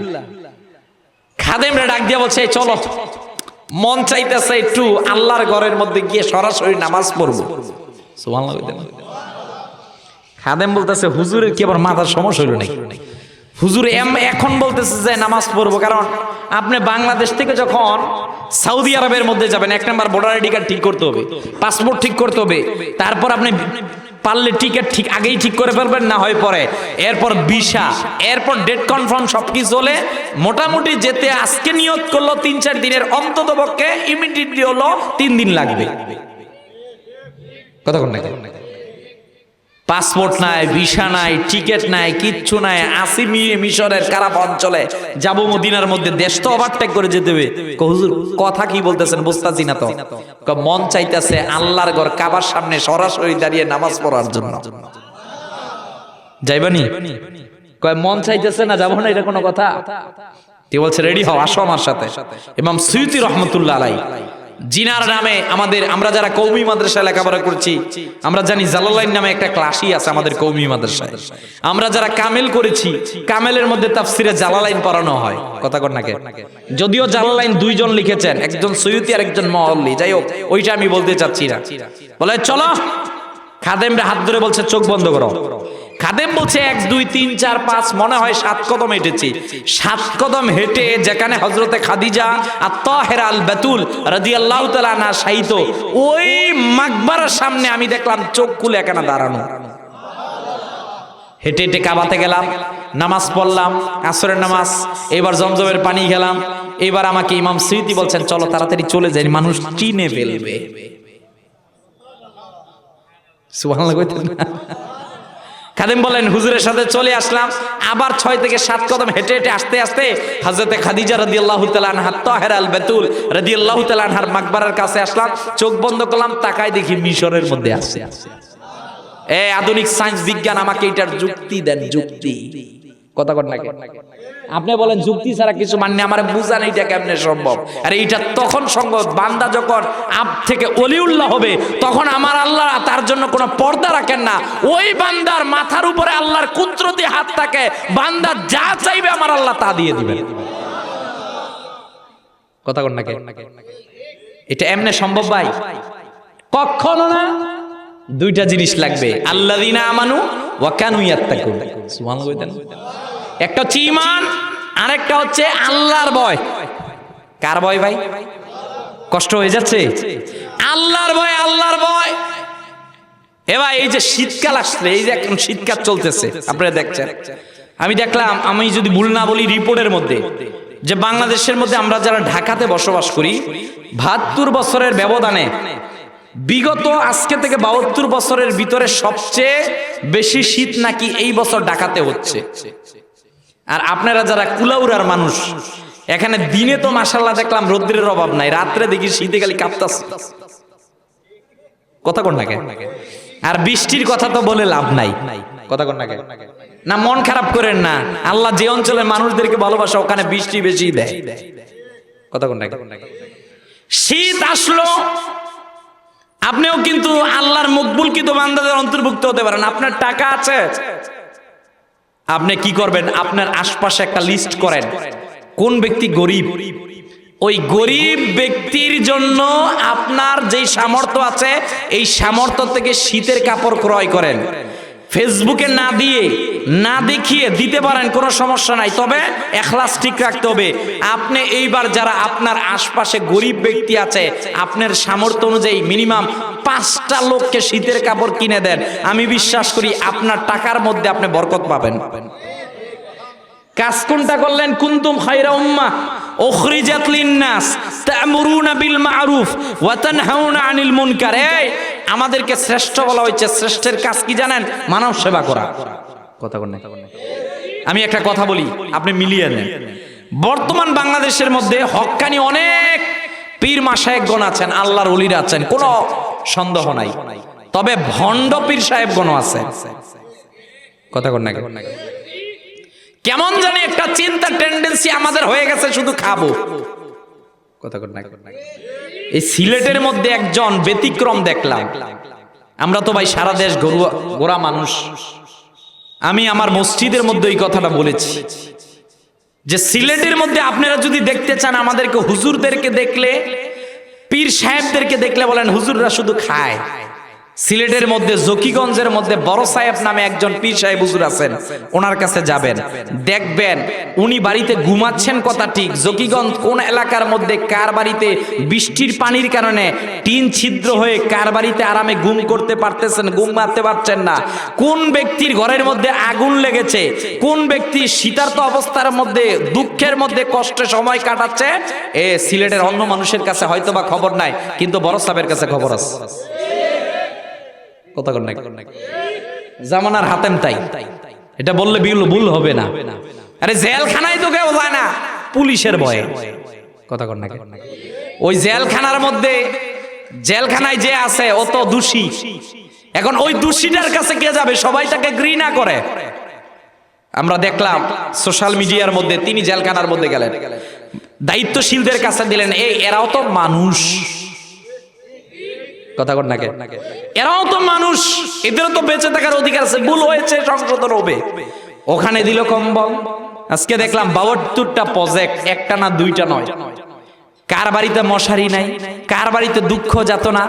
খাদেমরা ডাক দিয়ে বলছে, চলো মন চাইতেছে একটু আল্লাহর ঘরের মধ্যে গিয়ে সরাসরি নামাজ পড়বো। সুবহানাল্লাহ। খাদেম বলতেছে, হুজুরের কি আবার মাথার সমস্যা হলো নাকি? হুজুর এখন বলতেছে যে নামাজ পড়বো, কারণ আপনি বাংলাদেশ থেকে যখন সৌদি আরবের মধ্যে যাবেন, 1 নাম্বার ভোটার আইডি কার্ড ঠিক করতে হবে, পাসপোর্ট ঠিক করতে হবে, তারপর আপনি পারলে টিকিট ঠিক আগেই ঠিক করে ফেলবেন, না হয় পরে, এরপর ভিসা, এরপর ডেট কনফার্ম সবকিছু হলে মোটামুটি যেতে আজকে নিয়ত করলো 3-4 দিনের, অন্তত পক্ষে ইমিডিয়েটলি হলো 3 দিন লাগবে। কথা কোন না? পাসপোর্ট নাই, ভিসা নাই, টিকিট নাই, কিচ্ছু নাই, আসি মিশরের কারাফ অঞ্চলে যাব মদিনার মধ্যে, দেশ তো ওভারটেক করে যেতে হবে। হুজুর কথা কি বলতেছেন বুঝতাছি না তো। মন চাইতেছে আল্লাহর ঘর কাবার সামনে সরাসরি দাঁড়িয়ে নামাজ পড়ার জন্য। যাইবানি? কয় মন চাইতেছে না, যাবো না, এটা কোনো কথা? তুই বলছে রেডি হও, আসো আমার সাথে। ইমাম সৈয়দী রহমাতুল্লাহ আলাইহি জিনার নামে আমরা যারা কওমি মাদ্রাসায় লেখাপড়া করছি, আমরা জানি জালালাইন নামে একটা ক্লাসই আছে আমাদের কওমি মাদ্রাসায়। আমরা যারা কামেল করেছি, কামেলের মধ্যে তাফসিরে জালালাইন পড়ানো হয়। কথা কর না কে? যদিও জালালাইন 2 জন লিখেছেন, একজন সৈয়দী আর একজন মওল্লি, যাই হোক ওইটা আমি বলতে চাচ্ছি না। বলে চলো, খাদেমরা হাত ধরে বলছে চোখ বন্ধ করো। খাদেম বলছে 1 2 3 4 5 মনে হয় 7 কদম হেঁটেছি। 7 কদম হেঁটে যেখানে হযরতে খাদিজা আত-তাহেরা আল-বাতুল রাদিয়াল্লাহু তাআলা আনহা শায়িত, ওই মাকবারার সামনে আমি দেখলাম চোখ খুলে এখানে দাঁড়ানো। হেঁটে হেঁটে কাবাতে গেলাম, নামাজ পড়লাম, আসরের নামাজ, এবার জমজমের পানি খেলাম। এবার আমাকে ইমাম সৈয়দী বলছেন চলো তাড়াতাড়ি চলে যাই, মানুষ চিনে ফেলবে। সুবহানাল্লাহ কইতেন না? খাদেম বলেন হুজুরের সাথে চলে আসলাম, আবার 6 থেকে 7 কদম হেঁটে হেঁটে আস্তে আস্তে হযরতে খাদিজা রাদিয়াল্লাহু তাআলা আনহা তাহেরা আল বাতুল রাদিয়াল্লাহু তাআলা আনহার মাকবারার কাছে আসলাম, চোখ বন্ধ করলাম, তাকায় দেখি মিশরের মধ্যে আছে। আধুনিক সায়েন্স বিজ্ঞান আমাকে এটার যুক্তি দেন, যুক্তি। কথা কর না কে? আপনি বলেন যুক্তি ছাড়া কিছু মানে আমার বুঝান এটা কেমনে সম্ভব? আরে এটা তখন সম্ভব বান্দা যখন আপ থেকে ওলিউল্লাহ হবে, তখন আমার আল্লাহ তার জন্য কোনো পর্দা রাখেন না। ওই বান্দার মাথার উপরে আল্লাহর কুদরতি হাত থাকে, বান্দা যা চাইবে আমার আল্লাহ তা দিয়ে দিবেন। কথা কর না কে? এটা এমনে সম্ভব ভাই? কখনো না। 2টা জিনিস লাগবে, আল্লাযিনা আমানু ওয়া কানু ইয়াত্তাকুন। সুবহানাল্লাহ। একটা হচ্ছে ঈমান, আরেকটা হচ্ছে আল্লাহর ভয়। কার ভয় ভাই? কষ্ট হয়ে যাচ্ছে? আল্লাহর ভয়, আল্লাহর ভয়। এবার এই যে শীতকাল আসলে, এই যে এখন শীতকাল চলতেছে আপনারা দেখছেন, আমি দেখলাম, আমি যদি ভুল না বলি রিপোর্টের মধ্যে, যে বাংলাদেশের মধ্যে আমরা যারা ঢাকাতে বসবাস করি 72 বছরের ব্যবধানে বিগত আজকে থেকে 72 বছরের ভিতরে সবচেয়ে বেশি শীত নাকি এই বছর ঢাকাতে হচ্ছে। আর আপনারা যারা কুলাউড়ার মানুষ, এখানে দিনে তো মাশাআল্লাহ দেখলাম রৌদ্রের অভাব নাই, রাত্রে দেখি শীতে খালি কাঁপতাছে। কথা কোন নাকি? আর বৃষ্টির কথা তো বলে লাভ নাই। কথা কোন নাকি? না মন খারাপ করেন না, আল্লাহ যে অঞ্চলের মানুষদেরকে ভালোবাসে ওখানে বৃষ্টি বেশি দেয়। কথা কোন নাকি? শীত আসলো, আপনিও কিন্তু আল্লাহর মকবুলকৃত বান্দাদের অন্তর্ভুক্ত হতে পারেন। আপনার টাকা আছে, আপনি কি করবেন? আপনার আশপাশে একটা লিস্ট করেন কোন ব্যক্তি গরিব, ওই গরিব ব্যক্তির জন্য আপনার যেই সামর্থ্য আছে এই সামর্থ্য থেকে শীতের কাপড় ক্রয় করেন। ফেসবুকে না দিয়ে না দেখিয়ে দিতে পারেন, কোনো সমস্যা নাই, তবে ইখলাস ঠিক রাখতে হবে। আপনি এইবার যারা আপনার আশপাশে গরিব ব্যক্তি আছে, আপনার সামর্থ্য অনুযায়ী মিনিমাম 5টা লোককে শীতের কাপড় কিনে দেন। আমি বিশ্বাস করি আপনার টাকার মধ্যে আপনি বরকত পাবেন। কাজ কোনটা করলেন? কুনতুম খায়রা উম্মাহ উখরিজাত লিন-নাস তা'মুরুনা বিল মা'রুফ ওয়া তানহাউনা আনিল মুনকার। এই আমাদেরকে শ্রেষ্ঠ বলা হয়েছে, শ্রেষ্ঠের কাজ কি জানেন? মানব সেবা করা। কথা কোন নাকি? আমি একটা কথা বলি, আপনি মিলিয়ে নেন। বর্তমান বাংলাদেশের মধ্যে হক্কানি অনেক পীর মাশায়েখগণ আছেন, আল্লাহর ওলিরা আছেন, কোনো সন্দেহ নাই। তবে ভণ্ড পীর সাহেবগণ আছে। কথা কোন নাকি? কেমন জানি একটা চিন্তা টেন্ডেন্সি আমাদের হয়ে গেছে, শুধু খাবো। কথা কোন নাকি? এই সিলেটের মধ্যে একজন ব্যতিক্রম দেখলাম। আমরা তো ভাই সারা দেশ গোরা মানুষ। আমি আমার মসজিদের মধ্যে এই কথাটা বলেছি যে সিলেটের মধ্যে আপনারা যদি দেখতে চান, আমাদেরকে হুজুরদেরকে দেখলে, পীর সাহেবদেরকে দেখলে বলেন হুজুররা শুধু খায়। সিলেটের মধ্যে জকিগঞ্জের মধ্যে বড় সাহেব নামে একজন পীর সাহেব হুজুর আছেন, ওনার কাছে যাবেন, দেখবেন উনি বাড়িতে ঘুমাচ্ছেন। কথা ঠিক, জকিগঞ্জ কোন এলাকার মধ্যে কার বাড়িতে বৃষ্টির পানির কারণে টিন ছিদ্র হয়ে কার বাড়িতে আরামে ঘুম করতে পারতেছেন, ঘুম মারতে পারছেন না, কোন ব্যক্তির ঘরের মধ্যে আগুন লেগেছে, কোন ব্যক্তি শীতার্ত অবস্থার মধ্যে দুঃখের মধ্যে কষ্টে সময় কাটাচ্ছে, এ সিলেটের অন্য মানুষের কাছে হয়তোবা খবর নাই, কিন্তু বড় সাহেবের কাছে খবর আছে। কথা কর নাকি? জামানার হাতেম তাই, এটা বললে ভুল হবে না। আরে জেলখানায় তো কেউ যায় না পুলিশের ভয়ে। কথা কর নাকি? ওই জেলখানার মধ্যে, জেলখানায় যে আছে ও তো দোষী। এখন ওই দোষীটার কাছে কে যাবে? সবাই তাকে ঘৃণা করে। আমরা দেখলাম সোশ্যাল মিডিয়ার মধ্যে, তিনি জেলখানার মধ্যে গেলেন, দায়িত্বশীলদের কাছে দিলেন, এরাও তো মানুষ। কথা কর নাকি? এরাও তো মানুষ, এদেরও তো বেঁচে থাকার অধিকার আছে, ভুল হয়েছে সংশোধন হবে। ওখানে দিল কম্বল। আজকে দেখলাম 72টা প্রজেক্ট, একটা না দুইটা নয়। কার বাড়িতে মশারি নাই, কার বাড়িতে দুঃখ যাতনা।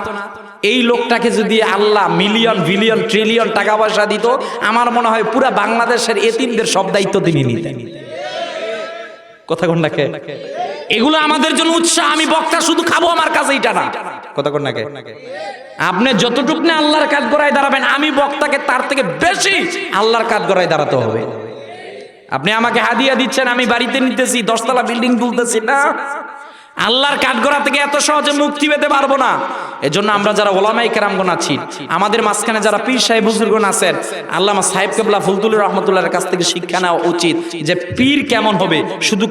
এই লোকটাকে যদি আল্লাহ মিলিয়ন বিলিয়ন ট্রিলিয়ন টাকা পয়সা দিত, আমার মনে হয় পুরা বাংলাদেশের এতিমদের সব দায়িত্ব তিনি নিতেন। কথা কোন নাকি? এগুলো আমাদের জন্য উৎসাহ। আমি বক্তা শুধু খাবো, আমার কাছে এটা না। কথা কোন নাকি? আপনি যতটুক না আল্লাহর কাজ গড়ায় দাঁড়াবেন, আমি বক্তাকে তার থেকে বেশি আল্লাহর কাজ গড়ায় দাঁড়াতে হবে। আপনি আমাকে হাদিয়া দিচ্ছেন, আমি বাড়িতে নিতেছি, 10 তলা বিল্ডিং তুলতেছি না, আল্লাহর কাঠগড়া থেকে এত সহজে মুক্তি পেতে পারবো না। এজন্য আমরা যারা ওলামায়ে কেরামগণ আছি, আমাদের মাঝখানে যারা পীর সাহেব হুজুরগণ আছেন, আল্লামা সাহেব কেবলা ফুলতুল রহমতুল্লাহর কাছ থেকে শিক্ষা নেওয়া উচিত যে পীর কেমন হবে। শুধু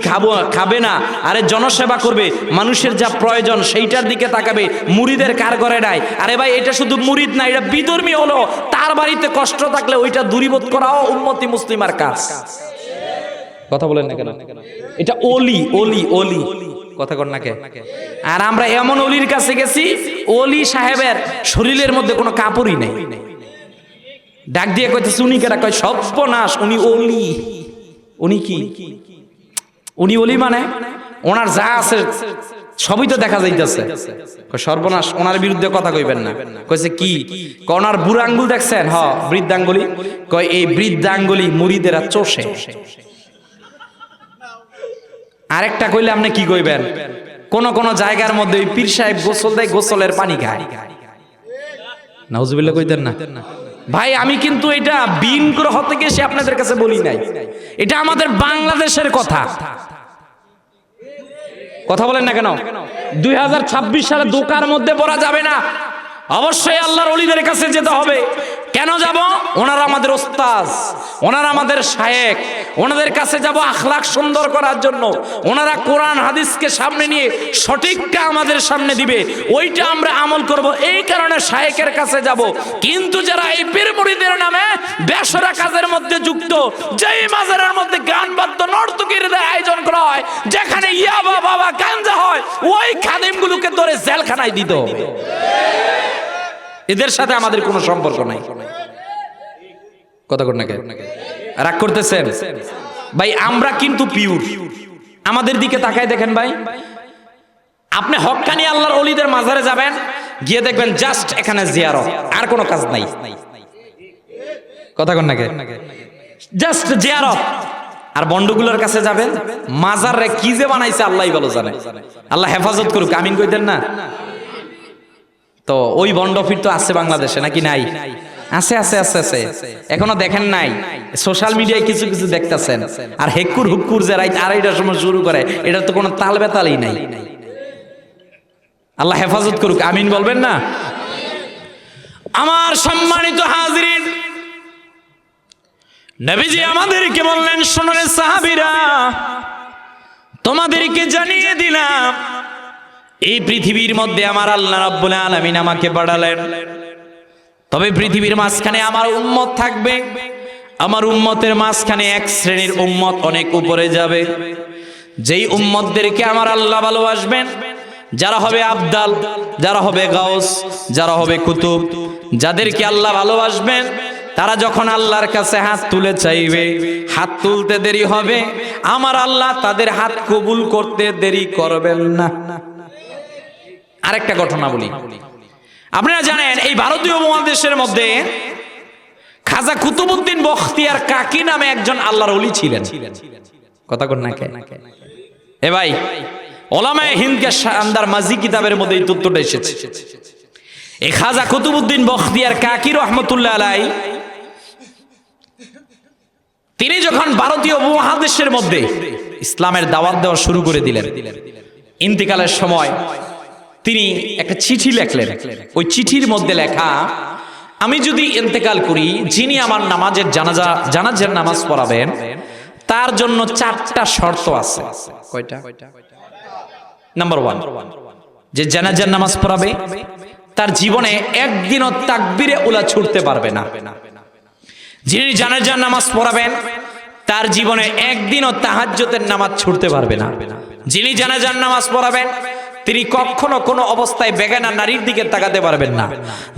খাবে না, আরে জনসেবা করবে, মানুষের যা প্রয়োজন সেইটার দিকে তাকাবে। মুরিদের কার ঘরে নাই? আরে ভাই, এটা শুধু মুরিদ না, এটা বিধর্মী হলো, তার বাড়িতে কষ্ট থাকলে ওইটা দূরীভূত করাও উম্মতি মুসলিমার কাজ। কথা বলেন না কেন? এটা ওলি ওলি ওলি। কথা কর নাকি? আর আমরা এমন ওলির কাছে গেছি, ওলি সাহেবের শরীরের মধ্যে কোনো কাপড়ই নেই। ডাক দিয়ে কইতেছে উনি কেরা? কয় সর্বনাশ, উনি ওলি। উনি কি? উনি ওলি মানে ওনার যা আছে সবই তো দেখা যাইতেছে। কয় সর্বনাশ, ওনার বিরুদ্ধে কথা কইবেন না। কইছে কি? কয় ওনার বুড়া আঙ্গুল দেখছেন? হ, বৃদ্ধাঙ্গুলি। কয় এই বৃদ্ধাঙ্গুলি মুরিদেরা চষে। আরেকটা কইলে আপনি কি কইবেন? কোন কোন জায়গার মধ্যে ওই পীর সাহেব গোসল দেয়, গোসলের পানি খায়। নাউজুবিল্লাহ কইতেন না ভাই? আমি কিন্তু এটা বিন গ্রহ থেকে এসে আপনাদের কাছে বলি নাই, এটা আমাদের বাংলাদেশের কথা। কথা বলেন না কেন? 2026 সালে দোকার মধ্যে পড়া যাবে না, অবশ্যই আল্লাহর ওলিদের কাছে যেতে হবে। কেন যাব? ওনারা আমাদের ওস্তাদ, ওনারা আমাদের শায়েখ, ওনাদের কাছে যাব আখলাক সুন্দর করার জন্য। ওনারা কোরআন হাদিসকে সামনে নিয়ে সঠিকটা আমাদের সামনে দিবে, ওইটা আমরা আমল করব, এই কারণে শায়েখের কাছে যাব। কিন্তু যারা এই পীর মুরিদের নামে বেসরা কাজের মধ্যে যুক্ত, যেই মাজারের মধ্যে গান বাদ্য নর্তকীর আয়োজন করা হয়, যেখানে ইয়াবা বাবা গাঞ্জা হয়, ওই খাদিমগুলোকে ধরে জেলখানায় দিত। এদের সাথে আমাদের কোনো সম্পর্ক নাই। কথা কর না, রাগ করতেছেন ভাই? আমরা কিন্তু পিওর। আমাদের দিকে তাকায় দেখেন ভাই, আপনি হক্কানি আল্লাহর ওলিদের মাজারে যাবেন, গিয়ে দেখবেন জাস্ট এখানে জিয়ারত, আর কোনো কাজ নাই। কথা কর না, জাস্ট জিয়ারত। আর বন্ডগুলোর কাছে যাবেন, মাজারে কি যে বানাইছে আল্লাহই ভালো জানে, আল্লাহ হেফাজত করুক, আমিন কইতেন না? তো ওই বন্ডফির তো আছে বাংলাদেশে নাকি নাই? আছে আছে আছে আছে, এখনো দেখেন নাই? সোশ্যাল মিডিয়ায় কিছু কিছু দেখতেছেন। আর হেকুর হুকুর যে রাত 2:30টার সময় শুরু করে, এটা তো কোনো তাল বেতালই নাই। আল্লাহ হেফাজত করুক, আমিন বলবেন না? আমার সম্মানিত হাজিরিন, নবীজি আমাদেরকে বললেন, শোনো রে সাহাবীরা, তোমাদেরকে জানিয়ে দিলাম, এই পৃথিবীর মধ্যে আমার আল্লাহ রাব্বুল আলামিন আমাকে পাঠালেন, তবে পৃথিবীর মাঝখানে আমার উম্মত থাকবে। আমার উম্মতের মাঝখানে এক শ্রেণীর উম্মত অনেক উপরে যাবে, যেই উম্মতদেরকে আমার আল্লাহ ভালোবাসবেন, যারা হবে আবদাল, যারা হবে গাউস, যারা হবে কুতুব, যাদেরকে আল্লাহ ভালোবাসবেন, তারা যখন আল্লাহর কাছে হাত তুলে চাইবে, হাত তুলতে দেরি হবে, আমার আল্লাহ তাদের হাত কবুল করতে দেরি করবেন না। আরেকটা ঘটনা বলি, আপনারা জানেন এই ভারতীয় উপমহাদেশের মধ্যে খাজা কুতুবউদ্দিন বখতিয়ার কাকি নামে একজন আল্লাহর ওলি ছিলেন। কথা কন না কে? এ ভাই, ওলামায়ে হিন্দকে শানদার মাঝি কিতাবের মধ্যে এই তথ্যটা এসেছে। এই খাজা কুতুবউদ্দিন বখতিয়ার কাকি রহমতুল্লাহ আলাইহি, তিনি যখন ভারতীয় উপমহাদেশের মধ্যে ইসলামের দাওয়াত দেওয়া শুরু করে দিলেন, ইন্তেকালের সময় তিনি একটা চিঠি লেখলেন। ওই চিঠির মধ্যে লেখা, আমি যদি ইন্তেকাল করি, যিনি আমার জানাজার নামাজ পড়াবেন, তার জন্য 4টা শর্ত আছে। কয়টা? নাম্বার 1, যে জানাজার নামাজ পড়াবে তার জীবনে একদিনও তাকবীরে উলা ছুটতে পারবে না। যিনি জানাজার নামাজ পড়াবেন তার জীবনে একদিনও তাহাজ্জুদের নামাজ ছুটতে পারবে না। যিনি জানাজার নামাজ পড়াবেন তিনি কখনো কোনো অবস্থায় বেগানা নারীর দিকে তাকাতে পারবেন না।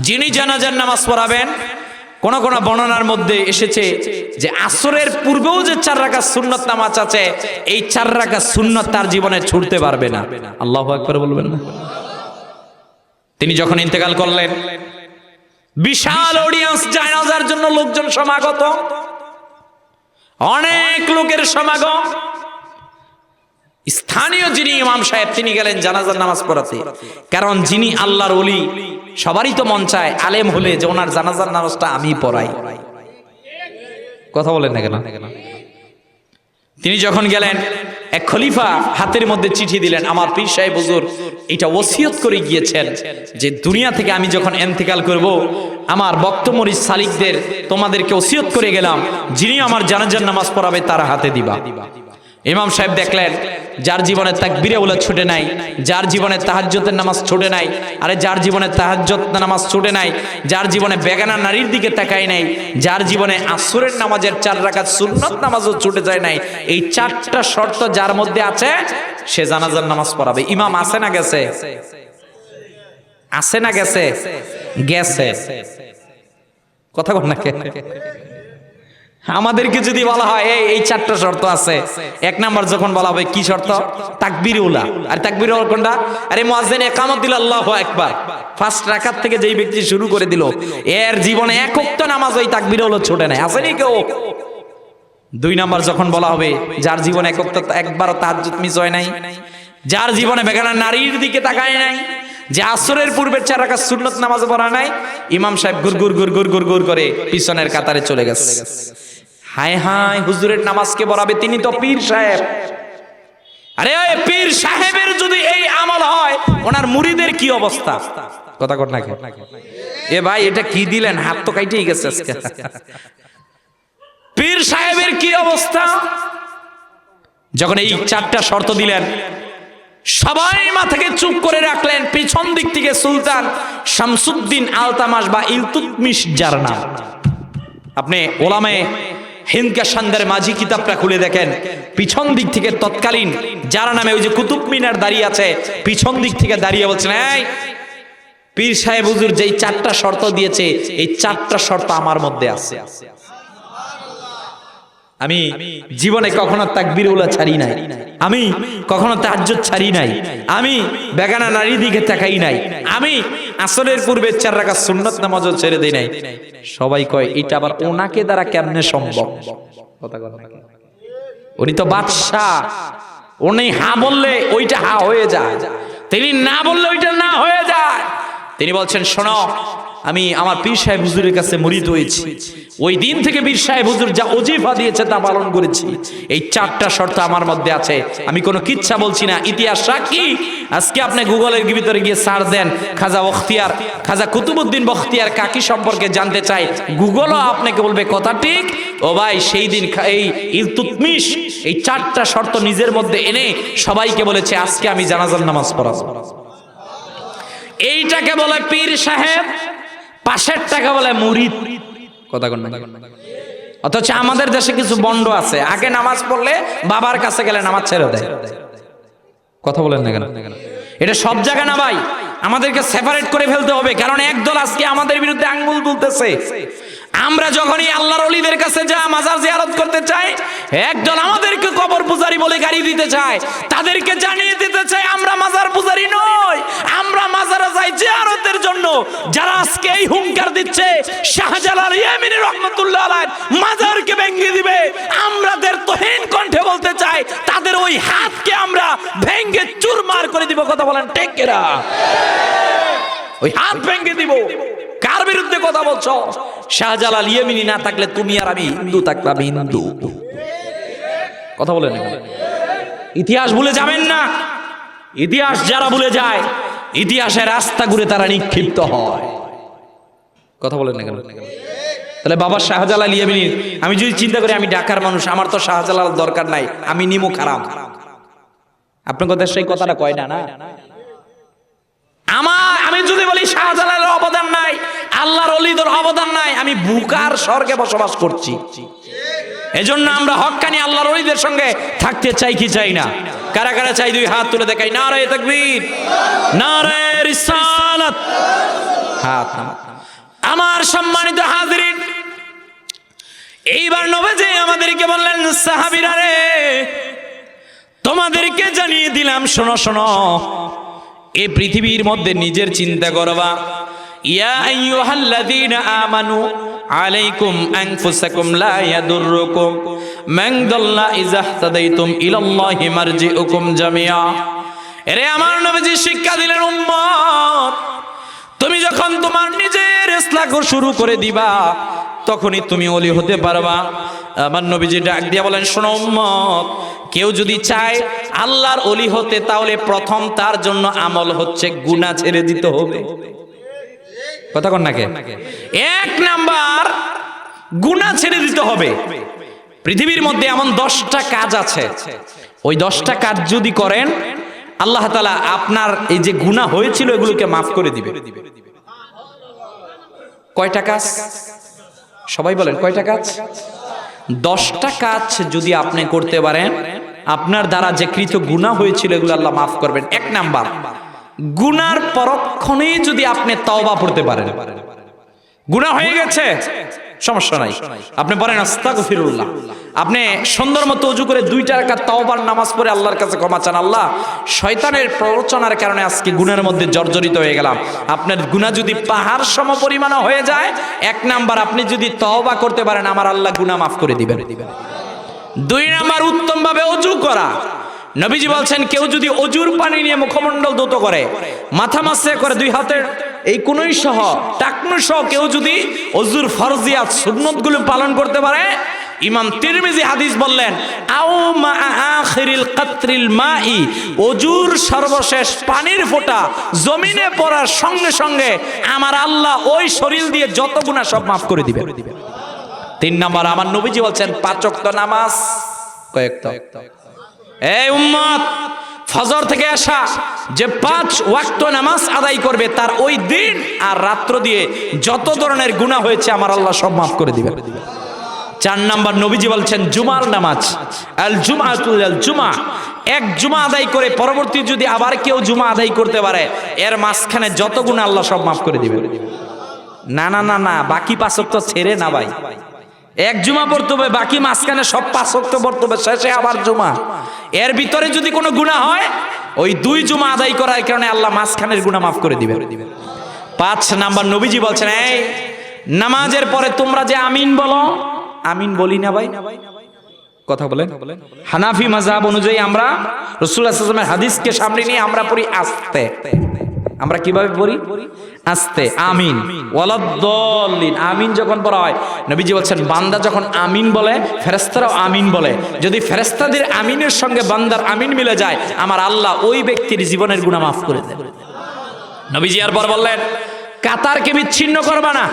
যিনি জানাজার নামাজ পড়াবেন, কোন কোন বর্ণনার মধ্যে এসেছে যে আসরের পূর্বেও যে 4 রাকাত সুন্নত নামাজ আছে, এই 4 রাকাত সুন্নত তার জীবনে ছুটতে পারবে না। আল্লাহু আকবার বলবেন না? তিনি যখন ইন্তেকাল করলেন, বিশাল অডিয়েন্স, জানাজার জন্য লোকজন সমাগত, অনেক লোকের সমাগম। স্থানীয় যিনি ইমাম সাহেব, তিনি গেলেন জানাজার নামাজ পড়াতে, কারণ যিনি আল্লাহর ওলি, সবারই তো মন চায় আলেম হলে যে ওনার জানাজার নামাজটা আমি পড়াই। কথা বলেন না কেন? তিনি যখন গেলেন, এক খলিফা হাতের মধ্যে চিঠি দিলেন, আমার পীর সাহেব হুজুর এটা ওসিয়ত করে গিয়েছেন যে দুনিয়া থেকে আমি যখন ইন্তেকাল করব, আমার বক্তমরিদ সালিকদের তোমাদেরকে ওসিয়ত করে গেলাম, যিনি আমার জানাজার নামাজ পড়াবে তার হাতে দিবা। ইমাম সাহেব দেখলেন, যার জীবনে তাকবীরে উলা ছুটে নাই, যার জীবনে তাহাজ্জুদের নামাজ ছুটে নাই, আরে যার জীবনে তাহাজ্জুদ নামাজ ছুটে নাই, যার জীবনে বেগানা নারীর দিকে তাকায় নাই, যার জীবনে আসরের নামাজের 4 রাকাত সুন্নত নামাজও ছুটে যায় নাই, এই 4টা শর্ত যার মধ্যে আছে, সে জানাজার নামাজ পড়াবে। ইমাম আছে না গেছে? আছে না গেছে? গেছে। কথা বল না কে? আমাদেরকে যদি বলা হয় এই 4টা শর্ত আছে, 1 নাম্বার যখন বলা হবে কি শর্ত? তাকবীরে উলা। আর তাকবীরে উলা কোনটা? আরে মুয়াজ্জিন ইকামত দিল আল্লাহু আকবার, ফার্স্ট রাকাত থেকে যেই ব্যক্তি শুরু করে দিল, এর জীবনে এক ওয়াক্ত নামাজ ওই তাকবীরে উলা ছুটে নাই। আসেনি কেউ? 2 নাম্বার যখন বলা হবে যার জীবনে এক ওয়াক্ত একবারও তাহাজ্জুদ মিস হয় নাই, যার জীবনে বেগানা নারীর দিকে তাকায় নাই, যে আসরের পূর্বের 4 রাকাত সুন্নত নামাজ পড়া নাই, ইমাম সাহেব গুরগুর গুরগুর গুরগুর করে পিছনের কাতারে চলে গেছে। হায় হায়, হুজুরের নামাজকে পড়াবে তিনি তো পীর সাহেব। আরে ওই পীর সাহেবের যদি এই আমল হয়, ওনার মুরিদের কি অবস্থা? কথা কর না? এ ভাই এটা কি দিলেন, হাত তো কাইটেই গেছে আজকে। পীর সাহেবের কি অবস্থা, যখন এই 4টা শর্ত দিলেন সবাই মাথাকে চুপ করে রাখলেন। পিছন দিক থেকে সুলতান শামসুদ্দিন আলতামাশ বা ইলতুৎমিশ যার নাম, আপনি ওলামায়ে হিন্দ কা শানদার মাঝি কিতাবটা খুলে দেখেন, পিছন দিক থেকে তৎকালীন যার নামে ওই যে কুতুব মিনার দাঁড়িয়ে আছে, পিছন দিক থেকে দাঁড়িয়ে বলছেন, এই পীর সাহেব হুজুর যেই 4টা শর্ত দিয়েছে এই 4টা শর্ত আমার মধ্যে আছে। আমি জীবনে কখনো তাকবীরুল্লাহ ছাড়ি নাই, আমি কখনো তাহাজ্জুদ ছাড়ি নাই, আমি বেগানা নারী দিকে তাকাই নাই, আমি আসরের পূর্বে 4 রাকাত সুন্নাত নামাজও ছেড়ে দেই নাই। সবাই কয় এটা আবার ওনাকে দ্বারা কেমনে সম্ভব? কথা বলেন, উনি তো বাদশাহ, উনি হা বললে ওইটা হা হয়ে যায়, তিনি না বললে ওইটা না হয়ে যায়। তিনি বলছেন, শোনো, আমি আমার পীর সাহেব হুজুরের কাছে মুরিদ হয়েছি, ওই দিন থেকে পীর সাহেব হুজুর যা ওজিফা দিয়েছে তা পালন করেছি। এই 4টা শর্ত আমার মধ্যে আছে, আমি কোনো কিচ্ছা বলছি না, ইতিহাস সাক্ষী। আজকে আপনি গুগলের ভিতরে গিয়ে সার্চ দেন খাজা বখতিয়ার, খাজা কুতুবউদ্দিন বখতিয়ার কাকি সম্পর্কে জানতে চাই, গুগলও আপনাকে বলবে কথা ঠিক। ও ভাই, সেই দিন এই ইলতুৎমিশ এই 4টা শর্ত নিজের মধ্যে এনে সবাইকে বলেছে, আজকে আমি জানাজার নামাজ পড়াবো। এইটাকে বলে পীর সাহেব, পাশেরটাকে বলে মুরিদ। কথা কোন? অথচ আমাদের দেশে কিছু বন্ড আছে, আগে নামাজ পড়লে বাবার কাছে গেলে নামাজ ছেড়ে দেয়। কথা বলেন না কেন? এটা সব জায়গা না ভাই, আমাদেরকে সেপারেট করে ফেলতে হবে, কারণ একদল আজকে আমাদের বিরুদ্ধে আঙ্গুল তুলতেছে। আমরা যখনই আল্লাহর ওলিদের কাছে যা মাজার জিয়ারত করতে চাই, একদল আমাদেরকে কবর পূজারী বলে গাড়ি দিতে চায়। তাদেরকে জানিয়ে দিতে চাই আমরা মাজার পূজারী নই, আমরা মাজারে যাই জিয়ারতের জন্য। যারা আজকে এই হুঙ্কার দিচ্ছে শাহজালাল ইয়ামিনী রাহমাতুল্লাহ আলাইহি মাজারকে ভেঙে দিবে, আমাদের তোহিন কণ্ঠে বলতে চাই তাদের ওই হাতকে আমরা ভেঙে চুরমার করে দিব। কথা বলেন ঠিক কিনা? ওই হাত ভেঙে দিব। কার বিরুদ্ধে কথা বলছো? শাহজালাল ইয়ামিনী না থাকলে তুমি আর আমি হিন্দু থাকতাম হিন্দু। কথা বলেন, ইতিহাস ভুলে যাবেন না। ইতিহাস যারা ভুলে যায়, ইতিহাসের রাস্তা ঘুরে তারা নিক্ষিপ্ত হয়। কথা বলেন না কেন? তাহলে বাবা শাহজালাল ইয়ামিনী, আমি যদি চিন্তা করি আমি ঢাকার মানুষ, আমার তো শাহজালাল দরকার নাই, আমি নিমো খারাপ। আপনার কথা সেই কথাটা কয় না? আমি যদি বলি শাহজালালের অবদান নাই, আল্লাহর ওলিদের অবদান নাই, আমি বুকার স্বর্গে বসবাস করছি। এজন্য আমরা হক্কানি আল্লাহর ওলিদের সঙ্গে থাকতে চাই কি চাই না? কারা কারা চাই? 2 হাত তুলে দেখাই। নারে তাকবীর, নারে রিসালাত। হাত নামা। আমার সম্মানিত হাজিরিন, এইবার নবীজি আমাদেরকে বললেন, সাহাবীরা রে, তোমাদেরকে জানিয়ে দিলাম, শোনো শোনো, এই পৃথিবীর মধ্যে নিজের চিন্তা করবা। ইয়া আইয়ুহাল্লাযীনা আমানু আলাইকুম আনফুসাকুম লা ইয়াদুররুকুম মান দাল্লা ইযা ইহতাদাইতুম ইলাল্লাহি মারজিউকুম জামিআ। এরে আমার নবীজি শিক্ষা দিলেন, উম্মত, তুমি যখন তোমার নিজের ইসলাহ শুরু করে দিবা, তখনই তুমি ওলি হতে পারবা। আমার নবীজি ডাক দিয়া বলেন, শোনো উম্মত, কেউ যদি চায় আল্লাহর ওলি হতে, তাহলে প্রথম তার জন্য আমল হচ্ছে গুনাহ ছেড়ে দিতে হবে। কথা কন নাকি? 1 নাম্বার গুনাহ ছেড়ে দিতে হবে। পৃথিবীর মধ্যে এমন 10টা কাজ আছে, ওই 10টা কাজ যদি করেন, আল্লাহ তাআলা আপনার এই যে গুনাহ হয়েছিল এগুলোকে মাফ করে দিবে। কয়টা কাজ? সবাই বলেন কয়টা কাজ? 10টা কাজ যদি আপনি করতে পারেন, আপনার দ্বারা যে কৃত গুনাহ হয়েছিল এগুলো আল্লাহ মাফ করবেন। 1 নাম্বার, গুনার পরক্ষণে যদি আপনি তওবা পড়তে পারেন। গুনাহ হয়ে গেছে, সমস্যা নাই, আপনি পড়েন আস্তাগফিরুল্লাহ। আপনি সুন্দর মতো ওযু করে 2 রাকাত তওবার নামাজ পড়ে আল্লাহর কাছে ক্ষমা চান, আল্লাহ শয়তানের প্ররোচনার কারণে আজকে গুনাহের মধ্যে জর্জরিত হয়ে গেলাম। আপনার গুনাহ যদি পাহাড় সম পরিমাণ হয়ে যায়, 1 নাম্বার আপনি যদি তওবা করতে পারেন, আমার আল্লাহ গুনাহ মাফ করে দিবেন। 2 নাম্বার, উত্তম ভাবে ওযু করা। নবীজি বলছেন, কেউ যদি ওযুর পানি নিয়ে মুখমণ্ডল ধৌত করে, মাথা মাসে করে, 2 হাতের এই কোনই সহ টাকনু সহ কেউ যদি ওযুর ফরজিয়াত সুন্নতগুলো পালন করতে পারে, ইমাম তিরমিজি হাদিস বললেন, আও মা আখিরিল কাতরিল মাই, ওজুর সর্বশেষ পানির ফোঁটা জমিনে পড়ার সঙ্গে সঙ্গে আমার আল্লাহ ওই শরীর দিয়ে যত গুনাহ সব মাফ করে দিবেন। 3 নাম্বার, আমার নবীজি বলছেন 5 ওয়াক্ত নামাজ কয়েকটা। এই উম্মত, ফজর থেকে আসা যে 5 ওয়াক্ত নামাজ আদায় করবে তার ওই দিন আর রাত্র দিয়ে যত ধরনের গুনাহ হয়েছে আমার আল্লাহ সব মাফ করে দিবেন। 4 নাম্বার, নবীজি বলছেন জুমার নামাজ, আল জুমআতু আল জুমআ, এক জুমা আদায় করে পরবর্তী যদি আবার কেউ জুমা আদায় করতে পারে এর মাঝখানে যত গুনাহ আল্লাহ সব মাফ করে দিবেন। না না না না, বাকি 5 ওয়াক্ত ছেড়ে না ভাই, এক জুমা পড়তে হবে, বাকি মাঝখানে সব 5 ওয়াক্ত পড়তে হবে, শেষে আবার জুমা। এর ভিতরে যদি কোনো গুনাহ হয় ওই 2 জুমা আদায় করার কারণে আল্লাহ মাঝখানের গুনাহ মাফ করে দিবেন। 5 নাম্বার, নবীজি বলছেন, এই নামাজের পরে তোমরা যে আমিন বলো, আমিন বলি না ভাই, কথা বলেন। হানাফি মাযহাব অনুযায়ী আমরা রাসূলুল্লাহ সাল্লাল্লাহু আলাইহি ওয়াসাল্লামের হাদিসকে সামনে নিয়ে আমরা পড়ি আস্তে। আমরা কিভাবে পড়ি? আস্তে। আমিন ওয়ালাদ-দাল্লিন, আমিন যখন পড়া হয় নবীজি বলছেন বান্দা যখন আমিন বলে ফেরেশতারাও আমিন বলে, যদি ফেরেশতাদের আমিনের সঙ্গে বান্দার আমিন মিলে যায় আমার আল্লাহ ওই ব্যক্তির জীবনের গুনাহ মাফ করে দেন। নবীজি এরপর বললেন, কাতারকে বিচ্ছিন্ন করবা না,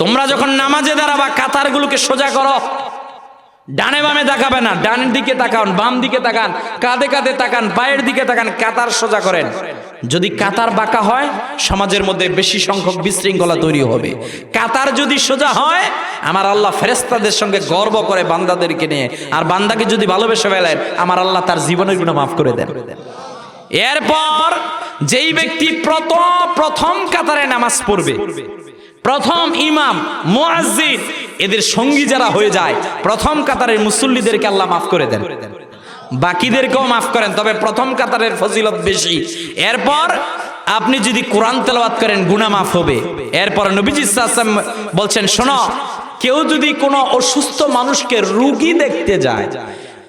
তোমরা যখন নামাজে দাঁড়াবা কাতারগুলোকে সোজা করো, ডানে বামে তাকাবে না, ডানের দিকে তাকান, বাম দিকে তাকান, কাঁধে কাঁধে তাকান, পায়ের দিকে তাকান, কাতার সোজা করেন। যদি কাতার বাঁকা হয় সমাজের মধ্যে বেশি সংখ্যক বিশৃঙ্খলা তৈরি হবে। কাতার যদি সোজা হয় আমার আল্লাহ ফেরেশতাদের সঙ্গে গর্ব করে বান্দাদেরকে নিয়ে, আর বান্দাকে যদি ভালোবেসে ফেলেন আমার আল্লাহ তার জীবনের গুনাহ মাফ করে দেন। এরপর যেই ব্যক্তি প্রথম কাতারে নামাজ পড়বে, প্রথম ইমাম মুয়াজ্জিন এদের সঙ্গী যারা হয়ে যায় প্রথম কাতারের মুসল্লিদেরকে আল্লাহ মাফ করে দেন, বাকিদেরকেও মাফ করেন, তবে প্রথম কাতারের ফজিলত বেশি। এরপর আপনি যদি কোরআন তেলাওয়াত করেন গুনাহ মাফ হবে। এরপর নবীজি সাল্লাল্লাহু আলাইহি ওয়াসাল্লাম বলছেন, শোনো, কেউ যদি কোনো অসুস্থ মানুষকে রোগী দেখতে যায়,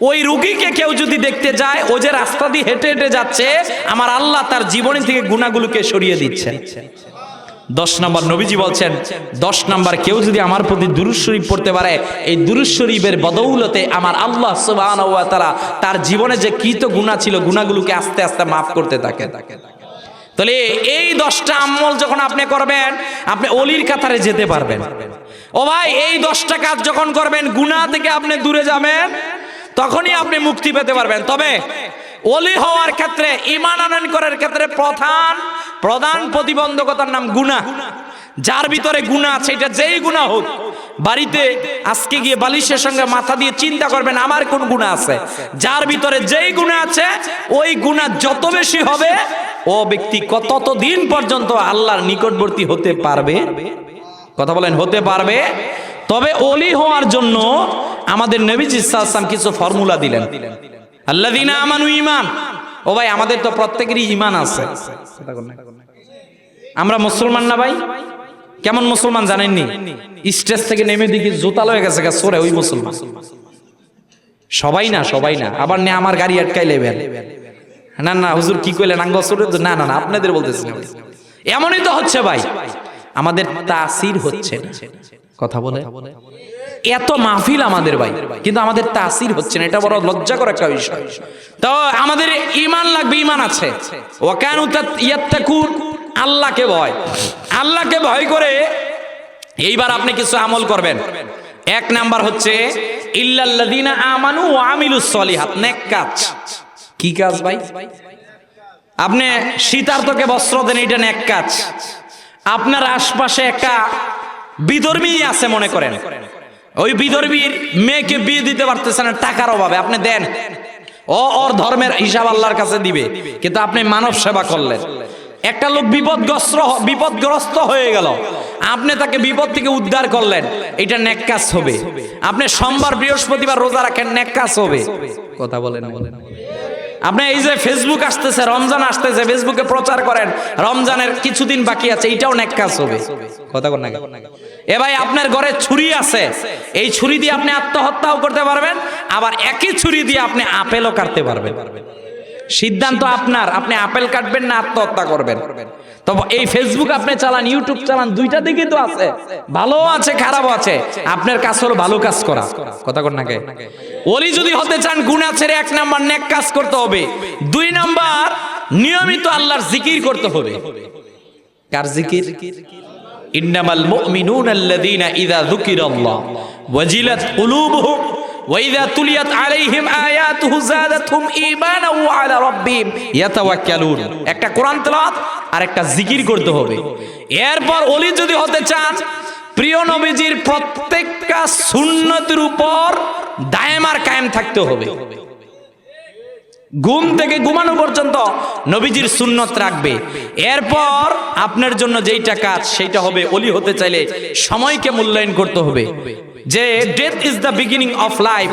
ওই রোগীকে কেউ যদি দেখতে যায় ও যে রাস্তা দিয়ে হেঁটে হেঁটে যাচ্ছে আমার আল্লাহ তার জীবনী থেকে গুনাহগুলোকে সরিয়ে দিচ্ছেন। 10 নম্বর, নবীজি বলছেন 10 নম্বর, কেউ যদি আমার প্রতি দুরূদ শরীফ পড়তে পারে এই দুরূদ শরীফের বদৌলতে আমার আল্লাহ সুবহানাহু ওয়া তাআলা তার জীবনে যে কৃত গুনাহ ছিল গুনাহগুলোকে আস্তে আস্তে মাফ করতে থাকে। তাহলে এই 10টা আমল যখন আপনি করবেন আপনি ওলির কাতারে যেতে পারবেন। ও ভাই, এই 10টা কাজ যখন করবেন গুনাহ থেকে আপনি দূরে যাবেন, তখনই আপনি মুক্তি পেতে পারবেন। তবে ওলি হওয়ার ক্ষেত্রে, ঈমান আনয়ন করার ক্ষেত্রে প্রধান প্রতিবন্ধকতার নাম গুনাহ। যার ভিতরে গুনাহ আছে, এটা যেই গুনাহ হোক, বাড়িতে আজকে গিয়ে বালিশের সঙ্গে মাথা দিয়ে চিন্তা করবেন আমার কোন গুনাহ আছে। যার ভিতরে যেই গুনাহ আছে ওই গুনাহ যত বেশি হবে ও ব্যক্তি ততদিন পর্যন্ত আল্লাহর নিকটবর্তী হতে পারবে। কথা বলেন, হতে পারবে। তবে ওলি হওয়ার জন্য আমাদের নবীজি সাল্লাল্লাহু আলাইহি ওয়াসাল্লাম কিছু ফর্মুলা দিলেন। আল্লাযীনা আমানু ঈমান। ও ভাই, আমাদের তো প্রত্যেকেরই ঈমান আছে। আমরা মুসলমান না ভাই? কেমন মুসলমান জানেননি? স্টেজ থেকে নেমে দেখি জুতা লয়ে গেছে সরে, ওই মুসলমান। সবাই না, সবাই না। আবার নে আমার গাড়ি আটকাই লেবেন, না না হুজুর কি কইলেন আঙ্গ সরে, না না না আপনাদের বলতেছি না। এমনই তো হচ্ছে ভাই, আমাদের তাসির হচ্ছে না। কথা বলে এত মাহফিল আমাদের ভাই, কিন্তু আমাদের তাসির হচ্ছে না, এটা বড় লজ্জাকর একটা বিষয়। তো আমাদের ঈমান লাগবে, ঈমান আছে। ওয়া কানু ইয়াত্তাকুন, আল্লাহকে ভয়, আল্লাহকে ভয় করে এইবার আপনি কিছু আমল করবেন। 1 নাম্বার হচ্ছে ইল্লাল্লাযীনা আমানু ওয়া আমিলুস সলিহাত, নেক কাজ। কি কাজ ভাই? আপনি শীতার্তকে বস্ত্র দেন, এটা নেক কাজ। আপনার আশপাশে একটা বিধর্মী আছে মনে করেন, ওই বিধর্মীর মেয়েকে বিয়ে দিতে পারতেছেন না টাকার অভাবে, আপনি দেন, ওর ধর্মের হিসাব আল্লাহর কাছে দিবে, কিন্তু আপনি মানব সেবা করলেন। একটা লোক বিপদগ্রস্ত হয়ে গেল, আপনি তাকে বিপদ থেকে উদ্ধার করলেন, এটা নেক কাজ হবে। আপনি সোমবার বৃহস্পতিবার রোজা রাখেন, নেক কাজ হবে। কথা বলেন। আপনি এই যে ফেসবুক আসতেছে, রমজান আসতেছে, ফেসবুকে প্রচার করেন রমজানের কিছুদিন বাকি আছে, এইটাও নেক কাজ হবে। কথা বলেন না? এ ভাই, আপনার ঘরে ছুরি আছে, এই ছুরি দিয়ে আপনি আত্মহত্যাও করতে পারবেন, আবার একই ছুরি দিয়ে আপনি আপেলও কাটতে পারবেন। সিদ্ধান্ত আপনার, আপনি আপেল কাটবেন না আত্মহত্যা করবেন। তবে এই ফেসবুক আপনি চালান, ইউটিউব চালান, দুইটা দিকে তো আছে, ভালো আছে খারাপও আছে। আপনার কাজ হলো ভালো কাজ করা, কথা কর না কে। ওলি যদি হতে চান গুনাহ ছেড়ে 1 নাম্বার নেক কাজ করতে হবে, 2 নাম্বার নিয়মিত আল্লাহর জিকির করতে হবে। কার জিকির? ইন্নামাল মুমিনুনা আল্লাযীনা ইযা যুকিরাল্লাহ ওয়াজিলাত কুলুবুহুম ওয়া ইযা তুলিয়াত আলাইহিম আয়াতুহু যাদাতহুম ঈমানান ওয়া আলা রাব্বিহিম ইয়াতাওয়াক্কালুন। একটা কোরআন তেলাওয়াত আর একটা জিকির করতে হবে। এরপর ওলি যদি হতে চান, প্রিয় নবীজির প্রত্যেকটা সুন্নতের উপর দায়েম আর কায়েম থাকতে হবে। ঘুম থেকে ঘুমানো পর্যন্ত নবীজির সুন্নত রাখবে। এরপর আপনার জন্য যেইটা কাজ সেইটা হবে, ওলি হতে চাইলে সময়কে মূল্যায়ন করতে হবে। যে death is the beginning of life,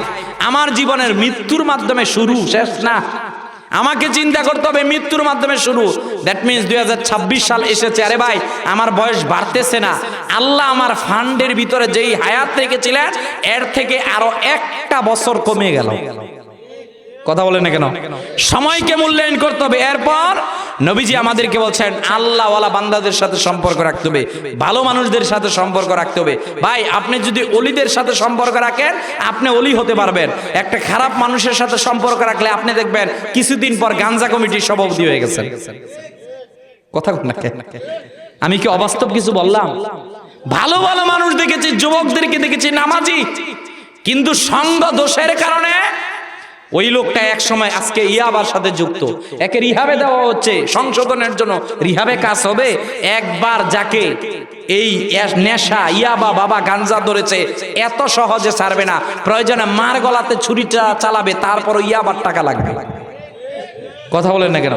আমার জীবনের মৃত্যুর মাধ্যমে শুরু, শেষ না। আমাকে চিন্তা করতে হবে মৃত্যুর মাধ্যমে শুরু। দ্যাট মিনস 2026 সাল এসেছে, আরে ভাই আমার বয়স বাড়তেছে না, আল্লাহ আমার ফান্ডের ভিতরে যেই হায়াত রেখেছিলেন এর থেকে আরো 1টা বছর কমে গেল। কথা বলেন না কেন? সময়কে মূল্যায়ন করতে হবে। এরপর নবীজি আমাদেরকে বলছেন আল্লাহওয়ালা বান্দাদের সাথে সম্পর্ক রাখতে হবে, ভালো মানুষদের সাথে সম্পর্ক রাখতে হবে। ভাই আপনি যদি অলিদের সাথে সম্পর্ক রাখেন আপনি অলি হতে পারবেন। একটা খারাপ মানুষের সাথে সম্পর্ক রাখলে আপনি দেখবেন কিছুদিন পর গাঞ্জা কমিটির সভাপতি হয়ে গেছেন। কথা বলেন না কেন? আমি কি অবাস্তব কিছু বললাম? ভালো ভালো মানুষ দেখেছি, যুবকদেরকে দেখেছি নামাজি, কিন্তু সঙ্গ দোষের কারণে ওই লোকটা এক সময় আজকে ইয়াবার সাথে যুক্ত। একে রিহাবে দেওয়া হচ্ছে সংশোধনের জন্য। রিহাবে কাজ হবে? একবার যাকে এই নেশা ইয়াবা বাবা গাঞ্জা ধরেছে এত সহজে ছাড়বে না, প্রয়োজনে মার গলাতে ছুরিটা চালাবে, তারপর ইয়াবার টাকা লাগবে। কথা বলেন না কেন?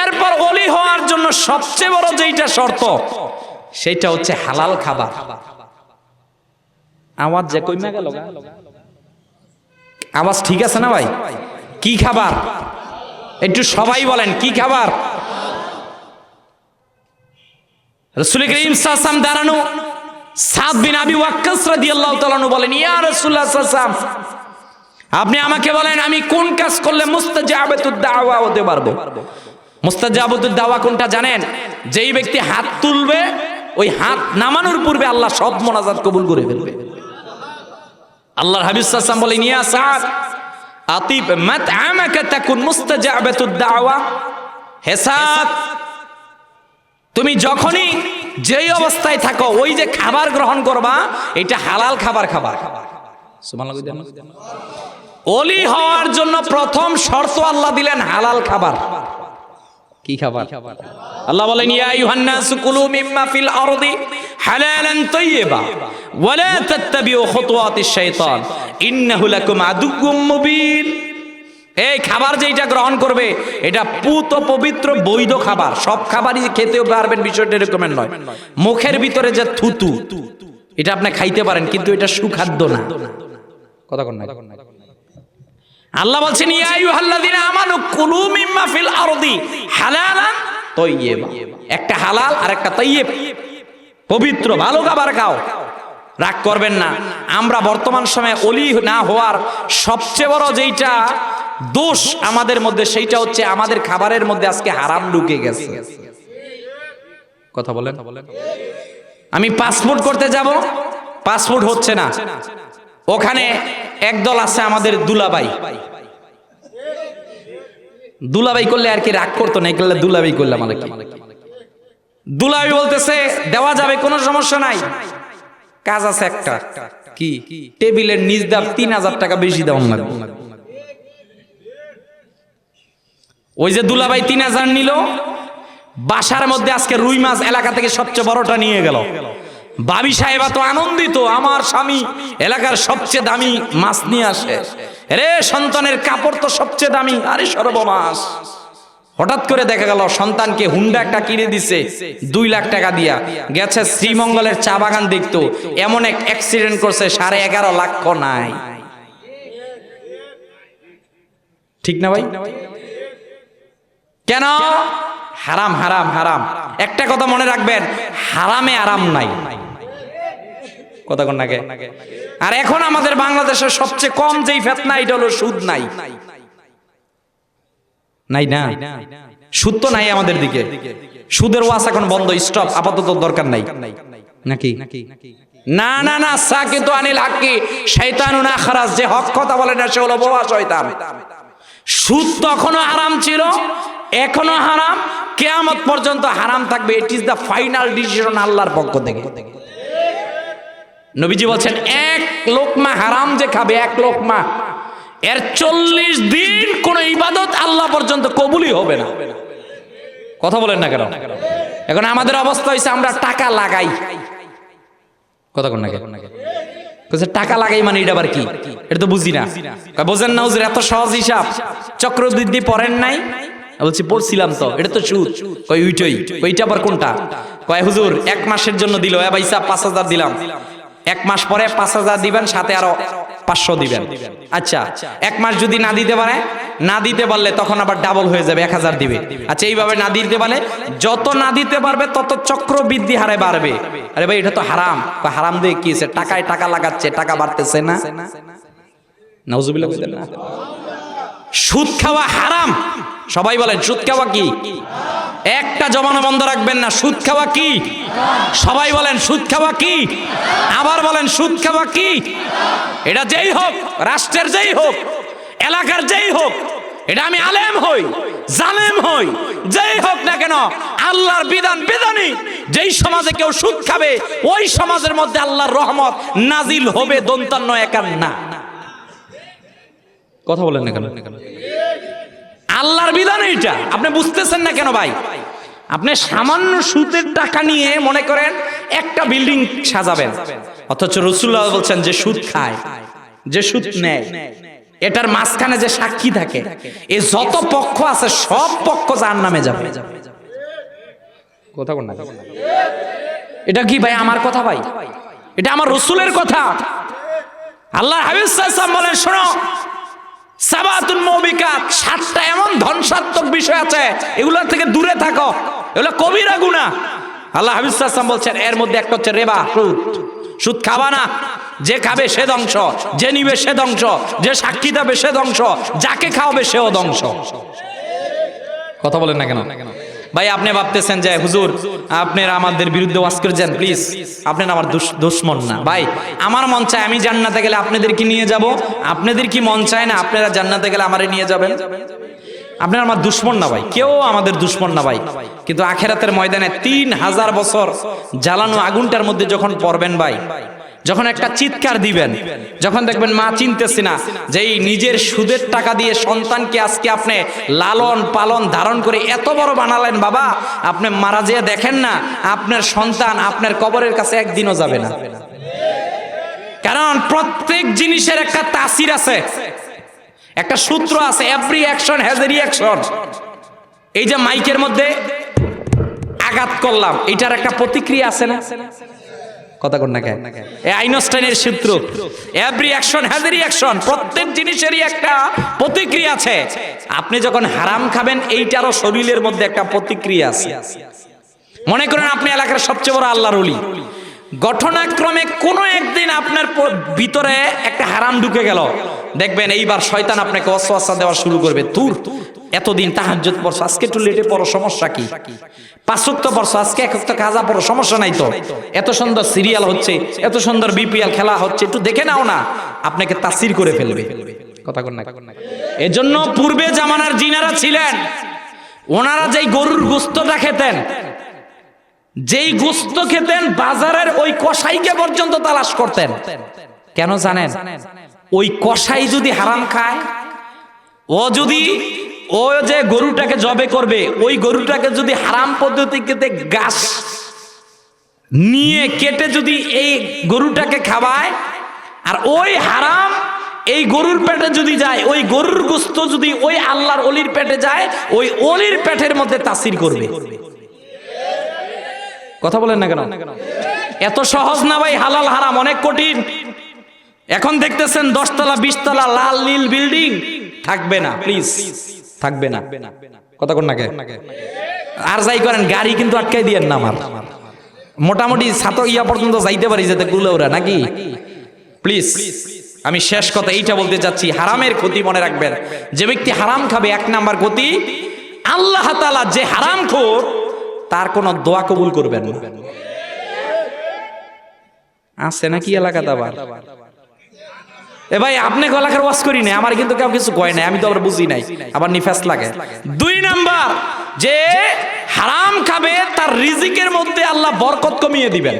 এরপর ওলি হওয়ার জন্য সবচেয়ে বড় যেইটা শর্ত সেইটা হচ্ছে হালাল খাবার। আওয়াজ যে কইমা গেল, আওয়াজ ঠিক আছে না ভাই? কি খাবার একটু সবাই বলেন, কি খাবার? রাসূল করিম সাল্লাল্লাহু আলাইহি ওয়াসাল্লাম দাঁড়ানো, সাদ বিন আবি ওয়াক্কাস রাদিয়াল্লাহু তাআলা আনহু বলেন, ইয়া রাসূলুল্লাহ সাল্লাল্লাহু আলাইহি ওয়াসাল্লাম আপনি আমাকে বলেন আমি কোন কাজ করলে মুস্তাজাবাতুদ দাওয়া হতে পারবো। মুস্তাজাবাতুদ দাওয়া কোনটা জানেন? যেই ব্যক্তি হাত তুলবে ওই হাত নামানোর পূর্বে আল্লাহ সব মোনাজাত কবুল করে ফেলবে। আল্লাহর হাবিব সাল্লাল্লাহু আলাইহি ওয়াসাল্লাম বলেন, ইয়া সাদ আতিব মাতআমাকা তাকুন মুস্তাজাবাতুদ দাওয়া। হে সাদ তুমি যখনই যেই অবস্থায় থাকো ওই যে খাবার গ্রহণ করবা এটা হালাল খাবার খাবা। সুবহানাল্লাহ। ওলি হওয়ার জন্য প্রথম শর্ত আল্লাহ দিলেন হালাল খাবার। কি খাবার? আল্লাহ বলেন, ইয়া আইয়ুহান নাসু কুলু মিম্মা ফিল আরদি হালালান তাইয়্যিবা ওয়া লা তাত্তাবিউ খুতুওয়াতিশ শাইতান ইন্নাহু লাকুম আদুউম মুবিন। এই খাবার যেটা গ্রহণ করবে এটা পুত পবিত্র বৈধ খাবার। সব খাবারই খেতেও পারবেন, বিষয়টা এরকম নয়। মুখের ভিতরে যে থুতু এটা আপনি খাইতে পারেন, কিন্তু এটা সুখাদ্য না। কথা কোন না? আল্লাহ বলছেন, ইয়া আইয়ুহাল্লাযীনা আমানু কুলু মিম্মা ফিল আরদি হালালান তাইয়্যিবা। একটা হালাল আর একটা তাইয়্যিব, পবিত্র ভালো খাবার খাও। রাগ করবেন না, আমরা বর্তমান সময়ে ওলি না হওয়ার সবচেয়ে বড় যেইটা দোষ আমাদের মধ্যে সেইটা হচ্ছে আমাদের খাবারের মধ্যে আজকে হারাম ঢুকে গেছে। কথা বলেন। আমি পাসপোর্ট করতে যাব, পাসপোর্ট হচ্ছে না। ওখানে একদল আছে আমাদের দুলাভাই। দুলাভাই করলে আর কি রাগ করতো না, এগুলো দুলাভাই করলাম আর কি। দুলাভাই বলতেছে দেওয়া যাবে, কোনো সমস্যা নাই, কাজ আছে একটা। কি? টেবিলের নিচ দাম 3000 টাকা বেশি দাম লাগবে। ওই যে দুলাভাই 3000 নিল, বাসার মধ্যে আজকে রুই মাছ এলাকা থেকে সবচেয়ে বড়টা নিয়ে গেল। ভাবি সাহেবা তো আনন্দিত, আমার স্বামী এলাকার সবচেয়ে দামি মাছ নিয়ে আসে। রে সন্তানের কাপড় তো সবচেয়ে দামি। আরে সর্বনাশ, হঠাৎ করে দেখা গেল সন্তানকে হুন্ডা একটা কিনে দিছে 2 লাখ টাকা দিয়া। গেছে শ্রীমঙ্গলের চা বাগান দেখতো, এমন এক অ্যাক্সিডেন্ট করছে 11.5 লক্ষ নাই। ঠিক না ভাই? কেন? হারাম হারাম হারাম। একটা কথা মনে রাখবেন, হারামে আরাম নাই। কথা কোন নাকি? আর এখন আমাদের বাংলাদেশের সবচেয়ে কম যেই ফিতনা এটা হলো সুদ নাই। নাই না, সুদ তো নাই আমাদের দিকে, সুদের ওয়াজ এখন বন্ধ, স্টপ, আপাতত দরকার নাই নাকি? না না না, সাকিতু আনিল হাক্কি শাইতানুন আখরাস, যে হক কথা বলে না সে হলো বোবা শয়তান। সুদ তখনও হারাম ছিল, এখনো হারাম, কিয়ামত পর্যন্ত হারাম থাকবে। It is the final decision আল্লাহর পক্ষ থেকে। নবীজি বলছেন এক লোকমা হারাম যে খাবে, এক লোকমা, এর 40 দিন কোন ইবাদত আল্লাহ পর্যন্ত কবুলই হবে না। কথা বলেন না কেন? এখন আমাদের অবস্থা হয়েছে আমরা টাকা লাগাই, কথা কোন না কেন, টাকা লাগাই মানে এটা আবার কি, এটা তো বুঝি না। বোঝেন না হুজুর, এত সহজ হিসাব, চক্রবৃদ্ধি পড়েন নাই? বলছি পড়ছিলাম তো, এটা তো সুদ। কই ওইটাই, ওইটা আবার কোনটা? কয় হুজুর 1 মাসের জন্য দিল, ভাই সাহেব 5000 দিলাম, 1 মাস পরে 5000 দিবেন, সাথে আরো 500 দিবেন। আচ্ছা 1 মাস যদি না দিতে পারে, না দিতে পারলে তখন আবার ডাবল হয়ে যাবে, 1000 দিবে। আচ্ছা এইভাবে না দিতে পারলে যত না দিতে পারবে তত চক্রবৃদ্ধি হারে বাড়বে। আরে ভাই এটা তো হারাম। হারাম দিয়ে কি হয়েছে? টাকায় টাকা লাগাচ্ছে, টাকা বাড়তেছে না? নাউজুবিল্লাহ। সুদ খাওয়া হারাম। সবাই বলেন সুদ খাওয়া কি? একটা জমানো বন্ধ রাখবেন না। সুদ খাওয়া কি? সবাই বলেন সুদ খাওয়া কি? আবার বলেন সুদ খাওয়া কি? এটা যেই হোক, রাষ্ট্রের যেই হোক, এলাকার যেই হোক, এটা আমি আলেম হই, জালেম হই, যেই হোক না কেন, আল্লাহর বিধান বিধানই। যেই সমাজে কেউ সুদ খাবে ওই সমাজের মধ্যে আল্লাহর রহমত নাজিল হবে, দন্তান্ন একার না। কথা বলেন না কেন? আল্লাহর বিধান এটা। আপনি বুঝতেছেন না কেন ভাই? আপনি সামান্য সুদের টাকা নিয়ে মনে করেন একটা বিল্ডিং সাজাবেন, অথচ রাসূলুল্লাহ বলছেন যে সুদ খায়, যে সুদ নেয়, এটার মাঝখানে যে সাক্ষী থাকে, এই যত পক্ষ আছে সব পক্ষ জাহান্নামে যাবে। কথা বলেন না। এটা কি ভাই আমার কথা? ভাই এটা আমার রাসূলের কথা। আল্লাহর হাবিব সাল্লাল্লাহু আলাইহি ওয়াসাল্লাম বলেন, শোনো, সাবাতুন মুবিকাত, 7টা এমন ধ্বংসাত্মক বিষয় আছে, এগুলো থেকে দূরে থাকো, এগুলো কবিরা গুনাহ। আল্লাহ হাবিব সাল্লাল্লাহু আলাইহি ওয়াসাল্লাম বলছেন এর মধ্যে একটা হচ্ছে রিবা, সুদ। সুদ খাবা না, যে খাবে সে ধ্বংস, যে নিবে সে ধ্বংস, যে সাক্ষী দেবে সে ধ্বংস, যাকে খাওয়াবে সেও ধ্বংস। কথা বলেন না কেন? ভাই আপনি ভাবতেছেন যে হুজুর আপনারা আমাদের বিরুদ্ধে ওয়াজ করেছেন, প্লিজ আপনারা আমার দুশমন না। ভাই আমার মন চায় আমি জান্নাতে গেলে আপনাদের কি নিয়ে যাব, আপনাদের কি মন চায় না আপনারা জান্নাতে গেলে আমারে নিয়ে যাবেন? আপনারা আমার দুশমন না ভাই, কেউ আমাদের দুশমন না ভাই। কিন্তু আখেরাতের ময়দানে 3000 বছর জ্বালানো আগুনটার মধ্যে যখন পড়বেন ভাই, যখন একটা চিৎকার দিবেন, যখন দেখবেন মা চিনতেছি না, যে এই নিজের সুদের টাকা দিয়ে সন্তানকে আজকে আপনি লালন পালন ধারণ করে এত বড় বানালেন, বাবা আপনি মারা যেয়ে দেখেন না আপনার সন্তান আপনার কবরের কাছে একদিনও যাবে না। কারণ প্রত্যেক জিনিসের একটা তাসির আছে, একটা সূত্র আছে, every action has a reaction. এই যে মাইকের মধ্যে আঘাত করলাম, এটার একটা প্রতিক্রিয়া আছে না? কথা কোন না কেন? এই আইনস্টাইনের সূত্র, every action has a reaction. প্রত্যেক জিনিসেরই একটা প্রতিক্রিয়া আছে। আপনি যখন হারাম খাবেন এইটারও শরীরের মধ্যে একটা প্রতিক্রিয়া আছে। মনে করেন আপনি এলাকার সবচেয়ে বড় আল্লাহর ওলি, ঘটনাক্রমে কোনো একদিন আপনার ভিতরে একটা হারাম ঢুকে গেল, দেখবেন এইবার শয়তান আপনাকে ওয়াসওয়াসা দেওয়া শুরু করবে। তুর এতদিন তাহাজ্জুদ পড়ছো, আজকে একটু লেটে পড়ো, সমস্যা কি? 5 ওয়াক্ত পড়ছো, আজকে 1 ওয়াক্ত কাজা পড়ো, সমস্যা নাই তো? এত সুন্দর সিরিয়াল হচ্ছে, এত সুন্দর বিপিএল খেলা হচ্ছে, একটু দেখে নাও না। আপনাকে তাসির করে ফেলবে। কথা কোন না? এজন্য পূর্বে জামানার জিনারা ছিলেন, ওনারা যেই গরুর গোশতটা খেতেন, যেই গোশত খেতেন, বাজারের ওই কসাইকে পর্যন্ত তালাশ করতেন। কেন জানেন? ওই কসাই যদি হারাম খায়, ও যদি ও যে গরুটাকে জবে করবে, ওই গরুটাকে যদি হারাম পদ্ধতিতে গাছ নিয়ে কেটে যদি এই গরুটাকে খাওয়ায়, আর ওই হারাম এই গরুর পেটে যদি যায়, ওই গরুর গোশত যদি ওই আল্লাহর ওলির পেটে যায়, ওই ওলির পেটের মধ্যে তাসির করবে। কথা বলেন না কেন? এত সহজ না ভাই, হালাল হারাম অনেক কঠিন। এখন দেখতেছেন 10 তলা 20 তলা লাল নীল বিল্ডিং, থাকবে না, প্লিজ থাকবে না। কথা কোন না? আর যাই করেন গাড়ি কিন্তু আটকাই দিয়েন না। আমার মোটামুটি ছাত্র ইয়া পর্যন্ত যাইতে পারি, যেতে গুলোরা নাকি, প্লিজ আমি শেষ কথা এইটা বলতে চাচ্ছি, হারামের ক্ষতি মনে রাখবেন। যে ব্যক্তি হারাম খাবে, 1 নাম্বার ক্ষতি, আল্লাহ তাআলা যে হারামখোর তার কোনো দোয়া কবুল করবেন না। আছে নাকি এলাকাতে আবার? এ ভাই, আপনি এলাকার ওয়াজ করি না, আমার কিন্তু কেউ কিছু কয় নাই, আমি তো আবার বুঝি নাই, আবার নিফাস লাগে। 2 নাম্বার, যে হারাম খাবে তার রিজিকের মধ্যে আল্লাহ বরকত কমিয়ে দিবেন।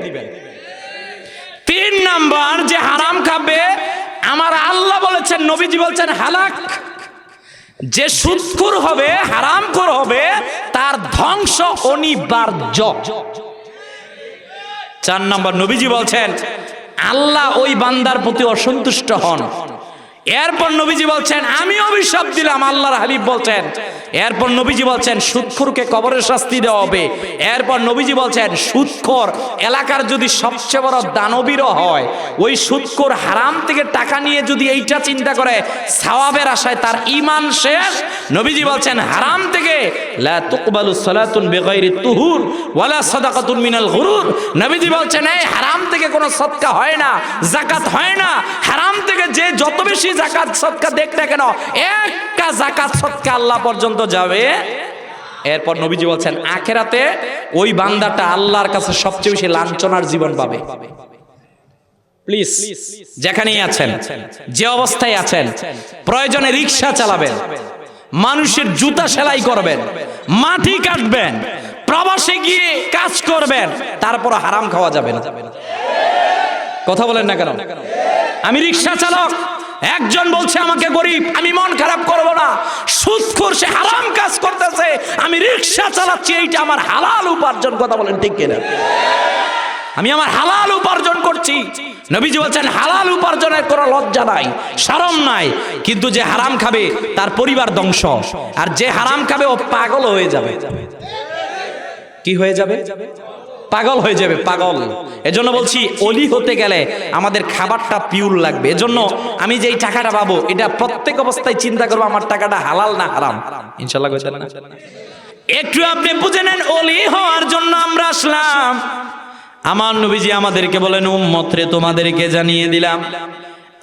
3 নাম্বার, যে হারাম খাবে, আমার আল্লাহ বলেছেন, নবীজি বলছেন হালাক। যে সুদখোর হবে, হারামখোর হবে, তার ধ্বংস অনিবার্য। 4 নাম্বার, নবীজি বলছেন আল্লাহ ওই বান্দার প্রতি অসন্তুষ্ট হন। এরপর নবীজি বলছেন আমি অভিশাপ দিলাম, আল্লাহর হাবিব বলছেন। এরপর নবীজি বলছেন সুদখোরকে কবরের শাস্তি দেওয়া হবে। এরপর নবীজি বলছেন সুদখোর এলাকার যদি সবচেয়ে বড় দানবীরও হয়, ওই সুদখোর হারাম থেকে টাকা নিয়ে যদি এইটা চিন্তা করে সওয়াবের আশায় তার ঈমান শেষ। নবীজি বলছেন হারাম থেকে লা তুকবালু সালাতুন বিগাইরি তুহুর ওয়ালা সাদাকাতুন মিনাল গুরুর। নবীজি বলছেন এই হারাম থেকে কোনো সদকা হয় না, যাকাত হয় না। হারাম থেকে যে যত বেশি যাকাত সদকা দেখ না কেন, একটা যাকাত সদকা আল্লাহ পর্যন্ত যাবে। এরপর নবীজি বলছেন আখিরাতে ওই বান্দাটা আল্লাহর কাছে সবচেয়ে বেশি লাঞ্ছনার জীবন পাবে। প্লিজ, যেখানেই আছেন, যে অবস্থায় আছেন, প্রয়োজনে রিকশা চালাবেন, মানুষের জুতা সেলাই করবেন, মাটি কাটবেন, প্রবাসে গিয়ে কাজ করবেন, তারপর হারাম খাওয়া যাবে না। কথা বলেন না কেন? আমি রিকশা চালক, একজন বলছে আমাকে গরিব, আমি মন খারাপ করব না। সুদখোর সে হারাম কাজ করতেছে, আমি রিকশা চালাচ্ছি, এইটা আমার হালাল উপার্জন। কথা বলেন ঠিক কিনা? আমি আমার হালাল উপার্জন করছি। নবীজি বলছেন হালাল উপার্জনের কোনো লজ্জা নাই, শরম নাই। কিন্তু যে হারাম খাবে তার পরিবার ধ্বংস, আর যে হারাম খাবে ও পাগল হয়ে যাবে। কি হয়ে যাবে? পাগল হয়ে যাবে, পাগল। এজন্য বলছি ওলি হতে গেলে আমাদের খাবারটা পিওর লাগবে। এজন্য আমি যে এই টাকাটা পাবো, এটা প্রত্যেক অবস্থায় চিন্তা করবো আমার টাকাটা হালাল না হারাম। ইনশাআল্লাহ কইছেন না? একটু আপনি বুঝে নেন, ওলি হওয়ার জন্য আমরা আসলাম। আমার নবীজি আমাদেরকে বলেন উম্মত রে, তোমাদেরকে জানিয়ে দিলাম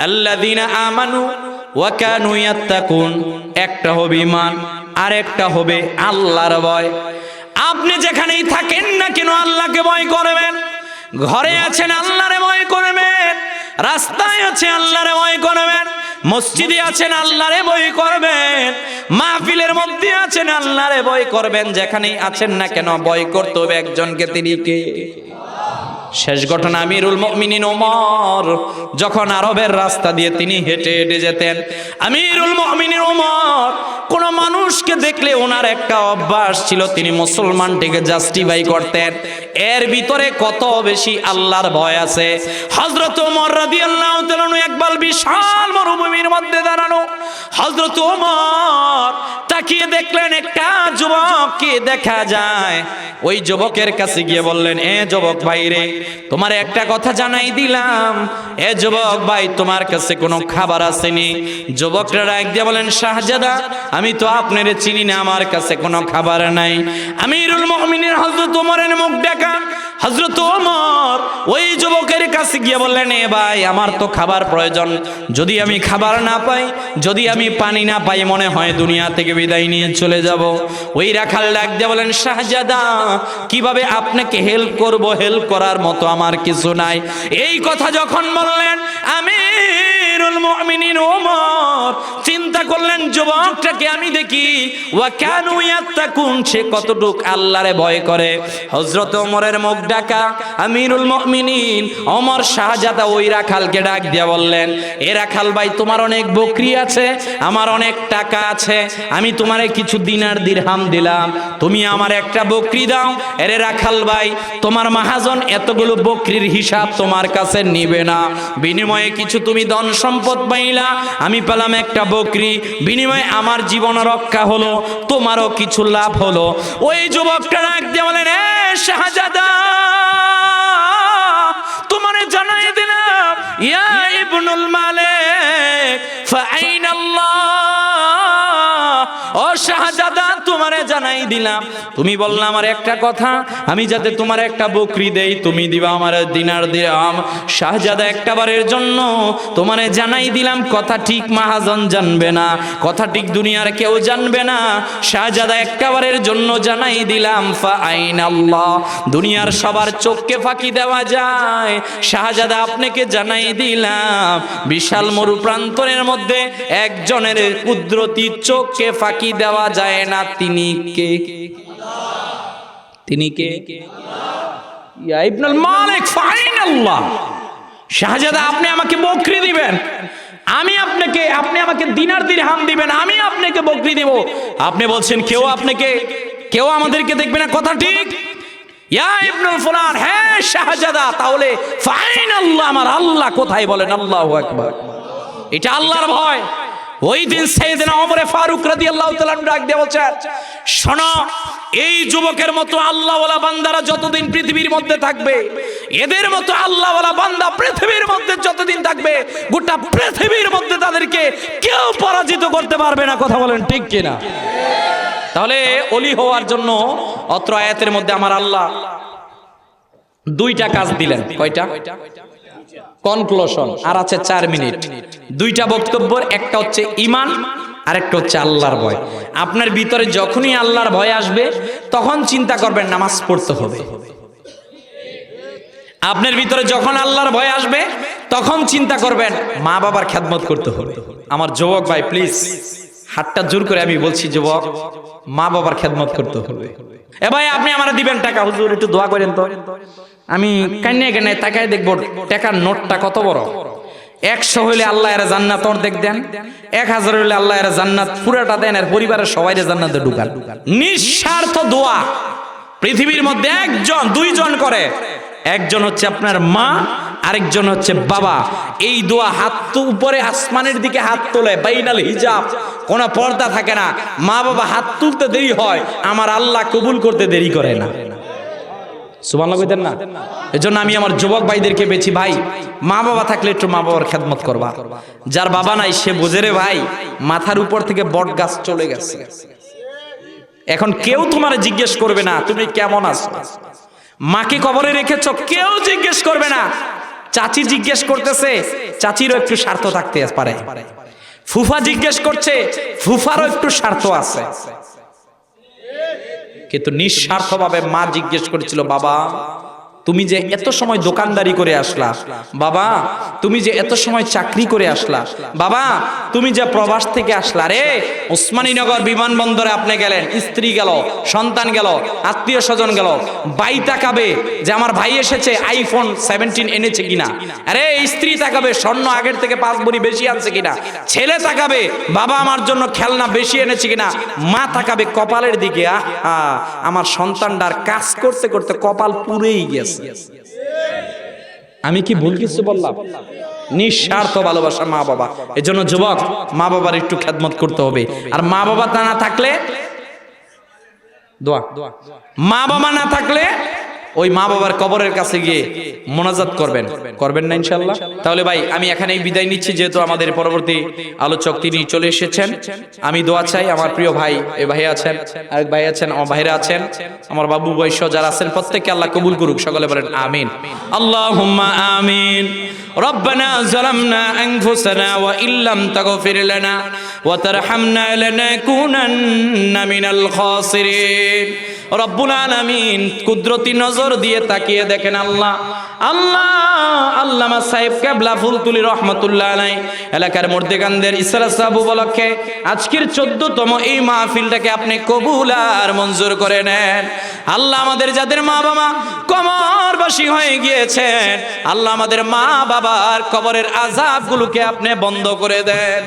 আল্লাযীনা আমানু ওয়া কানু ইয়াত্তাকুন। একটা হবে ঈমান, আর একটা হবে আল্লাহর ভয়। আপনি যেখানেই থাকেন না কেন আল্লাহকে ভয় করবেন। ঘরে আছেন আল্লাহরে ভয় করবেন, রাস্তায় আছে আল্লাহরে ভয় করবেন, মসজিদে আছেন আল্লাহরে ভয় করবেন, মাহফিলের মধ্যে আছেন আল্লাহরে ভয় করবেন। যেখানেই আছেন না কেন ভয় করতে হবে একজনকে, তিনি কে? শেষ ঘটনা, আমিরুল মুমিনিন ওমর যখন আরবের রাস্তা দিয়ে তিনি হেঁটে হেঁটে যেতেন, আমিরুল মুমিনিন ওমর কোন মানুষকে দেখলে ওনার একটা অভ্যাস ছিল, তিনি মুসলমানটিকে জাস্টিফাই করতেন। এর ভিতরে কত বেশি আল্লাহর ভয় আছে। হযরত ওমর রাদিয়াল্লাহু তাআলা একবার বিশাল মরুভূমির মধ্যে দাঁড়ানো। হযরত ওমর তাকিয়ে দেখলেন একটা যুবককে দেখা যায়। ওই যুবকের কাছে গিয়ে বললেন, এ যুবক ভাই রে, তোমার একটা কথা জানাই দিলাম, এ যুবক ভাই তোমার কাছে কোনো খাবার আসেনি? যুবকরা ডাক দিয়ে বলেন, শাহজাদা আমি তো আপনারে চিনি না, আমার কাছে কোনো খাবার নাই। আমিরুল মুমিনিন হযরত ওমরের মুখ দেখা। হযরত ওমর ওই যুবকের কাছে গিয়ে বললেন, এ ভাই আমার তো খাবার প্রয়োজন, যদি আমি খাবার না পাই, যদি আমি পানি না পাই, মনে হয় দুনিয়া থেকে বিদায় নিয়ে চলে যাব। ওই রাখাল ডাক দিয়ে বলেন, শাহজাদা কিভাবে আপনাকে হেল্প করব? হেল্প করার মতো আমার কিছু নাই। এই কথা যখন বললেন আমিরুল মুমিনিন ওমর চিন্তা করলেন যুবকটাকে আমি দেখি ওয়া কানু ইয়াত্তাকুন, সে কতটুক আল্লাহরে ভয় করে। হযরত ওমরের মুখ ডাকা। আমিরুল মুমিনিন ওমর শাহজাদা ওই রাখালকে ডাক দিয়ে বললেন, এ রাখাল ভাই তোমার অনেক বকরি আছে, আমার অনেক টাকা আছে, আমি তোমারে কিছু দিনার দিরহাম দিলাম, তুমি আমার একটা বকরি দাও। এরে রাখাল ভাই তোমার মাহাজন এতগুলো বকরির হিসাব তোমার কাছে নিবে না, বিনিময়ে কিছু তুমি ধন সম্পদ পাইলা, আমি পেলাম একটা বকরি, বিনিময়ে আমার জীবন রক্ষা হলো, তোমারও কিছু লাভ হলো। ওই যুবকটা ডাক দিয়ে বলেন, এ শাহজাদা তোমারে জানাই দিলাম, ইয়া ইবনুল মালিক ফাআইনাল্লাহ, ও শাহজাদা তোমারে জানাই দিলাম। তুমি বললা আমার একটা কথা, আমি যাতে তোমার একটা বকরি দেই, তুমি দিবা আমার দিনার দিরাম। শাহজাদা একবারের জন্য তোমারে জানাই দিলাম, কথা ঠিক মাহাজন জানবে না, কথা ঠিক দুনিয়ার কেউ জানবে না। শাহজাদা একবারের জন্য জানাই দিলাম, ফা আইনাল্লাহ, দুনিয়ার সবার চোখকে ফাঁকি দেওয়া যায়, শাহজাদা আপনাকে জানাই দিলাম বিশাল মরু প্রান্তরের মধ্যে একজনের কুদরতি চোখকে ফাঁকি দেওয়া যায় না। তিনি কে? তিনি কে? ইয়া ইবনুল মালিক ফাইনাল্লাহ। শাহজাদা আপনি আমাকে বকরি দিবেন, আমি আপনাকে, আপনি আমাকে দিনার দিরহাম দিবেন, আমি আপনাকে বকরি দেব। আপনি বলছেন কেউ আমাদেরকে দেখবে না, কথা ঠিক? ইয়া ইবনুল ফুলান, হ্যাঁ শাহজাদা, তাহলে ফাইনাল্লাহ, আমার আল্লাহ কোথায়? বলেন আল্লাহু আকবার। এটা আল্লাহর ভয়। ওই দিন সাইয়েদনা ওমর ফারুক রাদিয়াল্লাহু তাআলা ডাক দিয়ে বলছেন, শোনো, এই যুবকের মতো আল্লাহওয়ালা বান্দারা যতদিন পৃথিবীর মধ্যে থাকবে, এদের মতো আল্লাহওয়ালা বান্দা পৃথিবীর মধ্যে যতদিন থাকবে, গোটা পৃথিবীর মধ্যে তাদেরকে কেউ পরাজিত করতে পারবে না। কথা বলেন ঠিক কিনা? তাহলে ওলি হওয়ার জন্য অত্র আয়াতের মধ্যে আমার আল্লাহ দুইটা কাজ দিলেন। কয়টা? কনক্লুশন। আর আছে 4 মিনিট। দুইটা বক্তব্যের, একটা হচ্ছে ঈমান আর একটা হচ্ছে আল্লাহর ভয়। আপনার ভিতরে যখনই আল্লাহর ভয় আসবে তখন চিন্তা করবেন নামাজ পড়তে হবে। আপনার ভিতরে যখন আল্লাহর ভয় আসবে তখন চিন্তা করবেন মা বাবার খেদমত করতে হবে। আমার যুবক ভাই প্লিজ হাতটা জোর করে আমি বলছি, যুবক, মা বাবার খেদমত করতে হবে। এ ভাই আপনি আমার দিবেন টাকা, হুজুর একটু দোয়া করেন তো। আমি কান্নায় তাকায় দেখবো টাকার নোটটা কত বড়। 100 হইলে আল্লাহ এর জান্নাত অর্ধেক দেন, 1000 হইলে আল্লাহ এর জান্নাত পুরাটা দেন, আর পরিবারের সবাই জান্নাতে ঢুকান। নিঃস্বার্থ দোয়া পৃথিবীর মধ্যে একজন, দুইজন করে। একজন হচ্ছে আপনার মা, আরেকজন হচ্ছে বাবা। এই দোয়া হাত তো উপরে আসমানের দিকে হাত তোলে, বাইনাল হিজাব, কোনো পর্দা থাকে না। মা বাবা হাত তুলতে দেরি হয়, আমার আল্লাহ কবুল করতে দেরি করে না। সুবহানাল্লাহ কইতেন না? এজন্য আমি আমার যুবক ভাইদেরকে বেছি, ভাই মা বাবা থাকলে একটু মা বাবার খেদমত করবা। যার বাবা নাই সে বোঝে রে ভাই, মাথার উপর থেকে বট গাছ চলে গেছে। এখন কেউ তোমারে জিজ্ঞেস করবে না তুমি কেমন আছো। মাকে কবরে রেখেছ, কেউ জিজ্ঞেস করবে না। চাচি জিজ্ঞেস করতেছে, চাচিরও একটু স্বার্থ থাকতে পারে। ফুফা জিজ্ঞেস করছে, ফুফারও একটু স্বার্থ আছে। কিন্তু নিঃস্বার্থভাবে মা জিজ্ঞেস করেছিল, বাবা তুমি যে এত সময় দোকানদারি করে আসলা, বাবা তুমি যে এত সময় চাকরি করে আসলা, বাবা তুমি যে প্রবাস থেকে আসলা, রে ওসমানীনগর বিমানবন্দরে আপনি গেলেন, স্ত্রী গেল, সন্তান গেল, আত্মীয় স্বজন গেল, ভাই তাকাবে যে আমার ভাই এসেছে আইফোন 17 এনেছে কিনা, আরে স্ত্রী তাকাবে স্বর্ণ আগের থেকে 5 ভরি বেশি আনছে কিনা, ছেলে তাকাবে বাবা আমার জন্য খেলনা বেশি এনেছে কিনা, মা তাকাবে কপালের দিকে, আমার সন্তানটার কাজ করতে করতে কপাল পুড়েই গেছে। আমি কি ভুল কিছু বললাম? নিঃস্বার্থ ভালোবাসা মা বাবা। এজন্য যুবক মা বাবার একটু খেদমত করতে হবে। আর মা বাবা তা না থাকলে দোয়া, মা বাবা না থাকলে ওই মা বাবার কবরের কাছে গিয়ে মোনাজাত করবেন না ইনশাআল্লাহ। তাহলে ভাই আমি এখানেই বিদায় নিচ্ছি, যেহেতু আমাদের পরবর্তী আলোচক তিনি চলে এসেছেন। আমি দোয়া চাই, আমার প্রিয় ভাই এই ভাই আছেন, আরেক ভাই আছেন, আমার ভাইরা আছেন, আমার বাবু বৈশ্য যারা আছেন প্রত্যেককে আল্লাহ কবুল করুক। সকলে বলেন আমিন। আল্লাহুম্মা আমিন। ربنا ظلمنا أنفسنا وإن لم تغفر لنا وترحمنا لنكونن من الخاسرين। রব্বুল আলামিন কুদরতি নজর দিয়ে তাকিয়ে দেখেন আল্লাহ আল্লামা সাহেব কেবলা ফুলতুলি রহমাতুল্লাহ আলাইহি এলাকার মর্দেগানদের ইসরা সাহেব উপলক্ষে আজকের 14তম এই মাহফিলটাকে আপনি কবুল আর মঞ্জুর করে নেন। আল্লাহ আমাদের যাদের মা বাবা কবরবাসী হয়ে গিয়েছেন, আল্লাহ আমাদের মা বাবার কবরের আযাবগুলোকে আপনি বন্ধ করে দেন।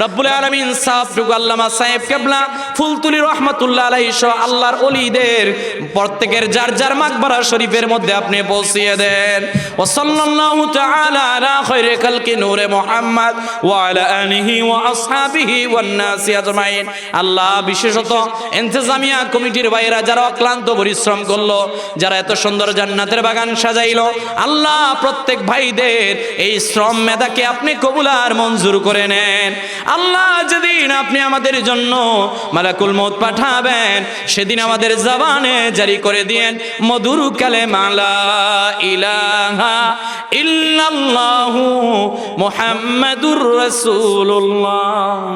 রব্বুল আলামিন সাহেবটুকু আল্লামা সাহেব কেবলা ফুলতুলি রহমাতুল্লাহ আলাইহি সহ আল্লাহর ওলিদের প্রত্যেকের যার যার মাকবারা শরীফের মধ্যে আপনি পৌঁছিয়ে দেন। ওয়া সাল্লাল্লাহু সাল্লাল্লাহু তাআলা আলা খায়রি খালকি নূরে মুহাম্মদ ওয়া আলা আলিহি ওয়া আসহাবিহি ওয়ান নাসি আজমাইন। আল্লাহ বিশেষত ইন্তেজামিয়া কমিটির ভাইরা যারা অক্লান্ত পরিশ্রম করলো, যারা এত সুন্দর জান্নাতের বাগান সাজাইলো, আল্লাহ প্রত্যেক ভাইদের এই শ্রম মেধাকে আপনি কবুল আর মঞ্জুর করে নেন। আল্লাহ যেদিন আপনি আমাদের জন্য মালাকুল মউত পাঠাবেন, সেদিন আমাদের জবানে জারি করে দিয়েন মধুর কালেমা লা ইলাহা ইল্লাল্লাহু মুহাম্মাদুর রাসূলুল্লাহ।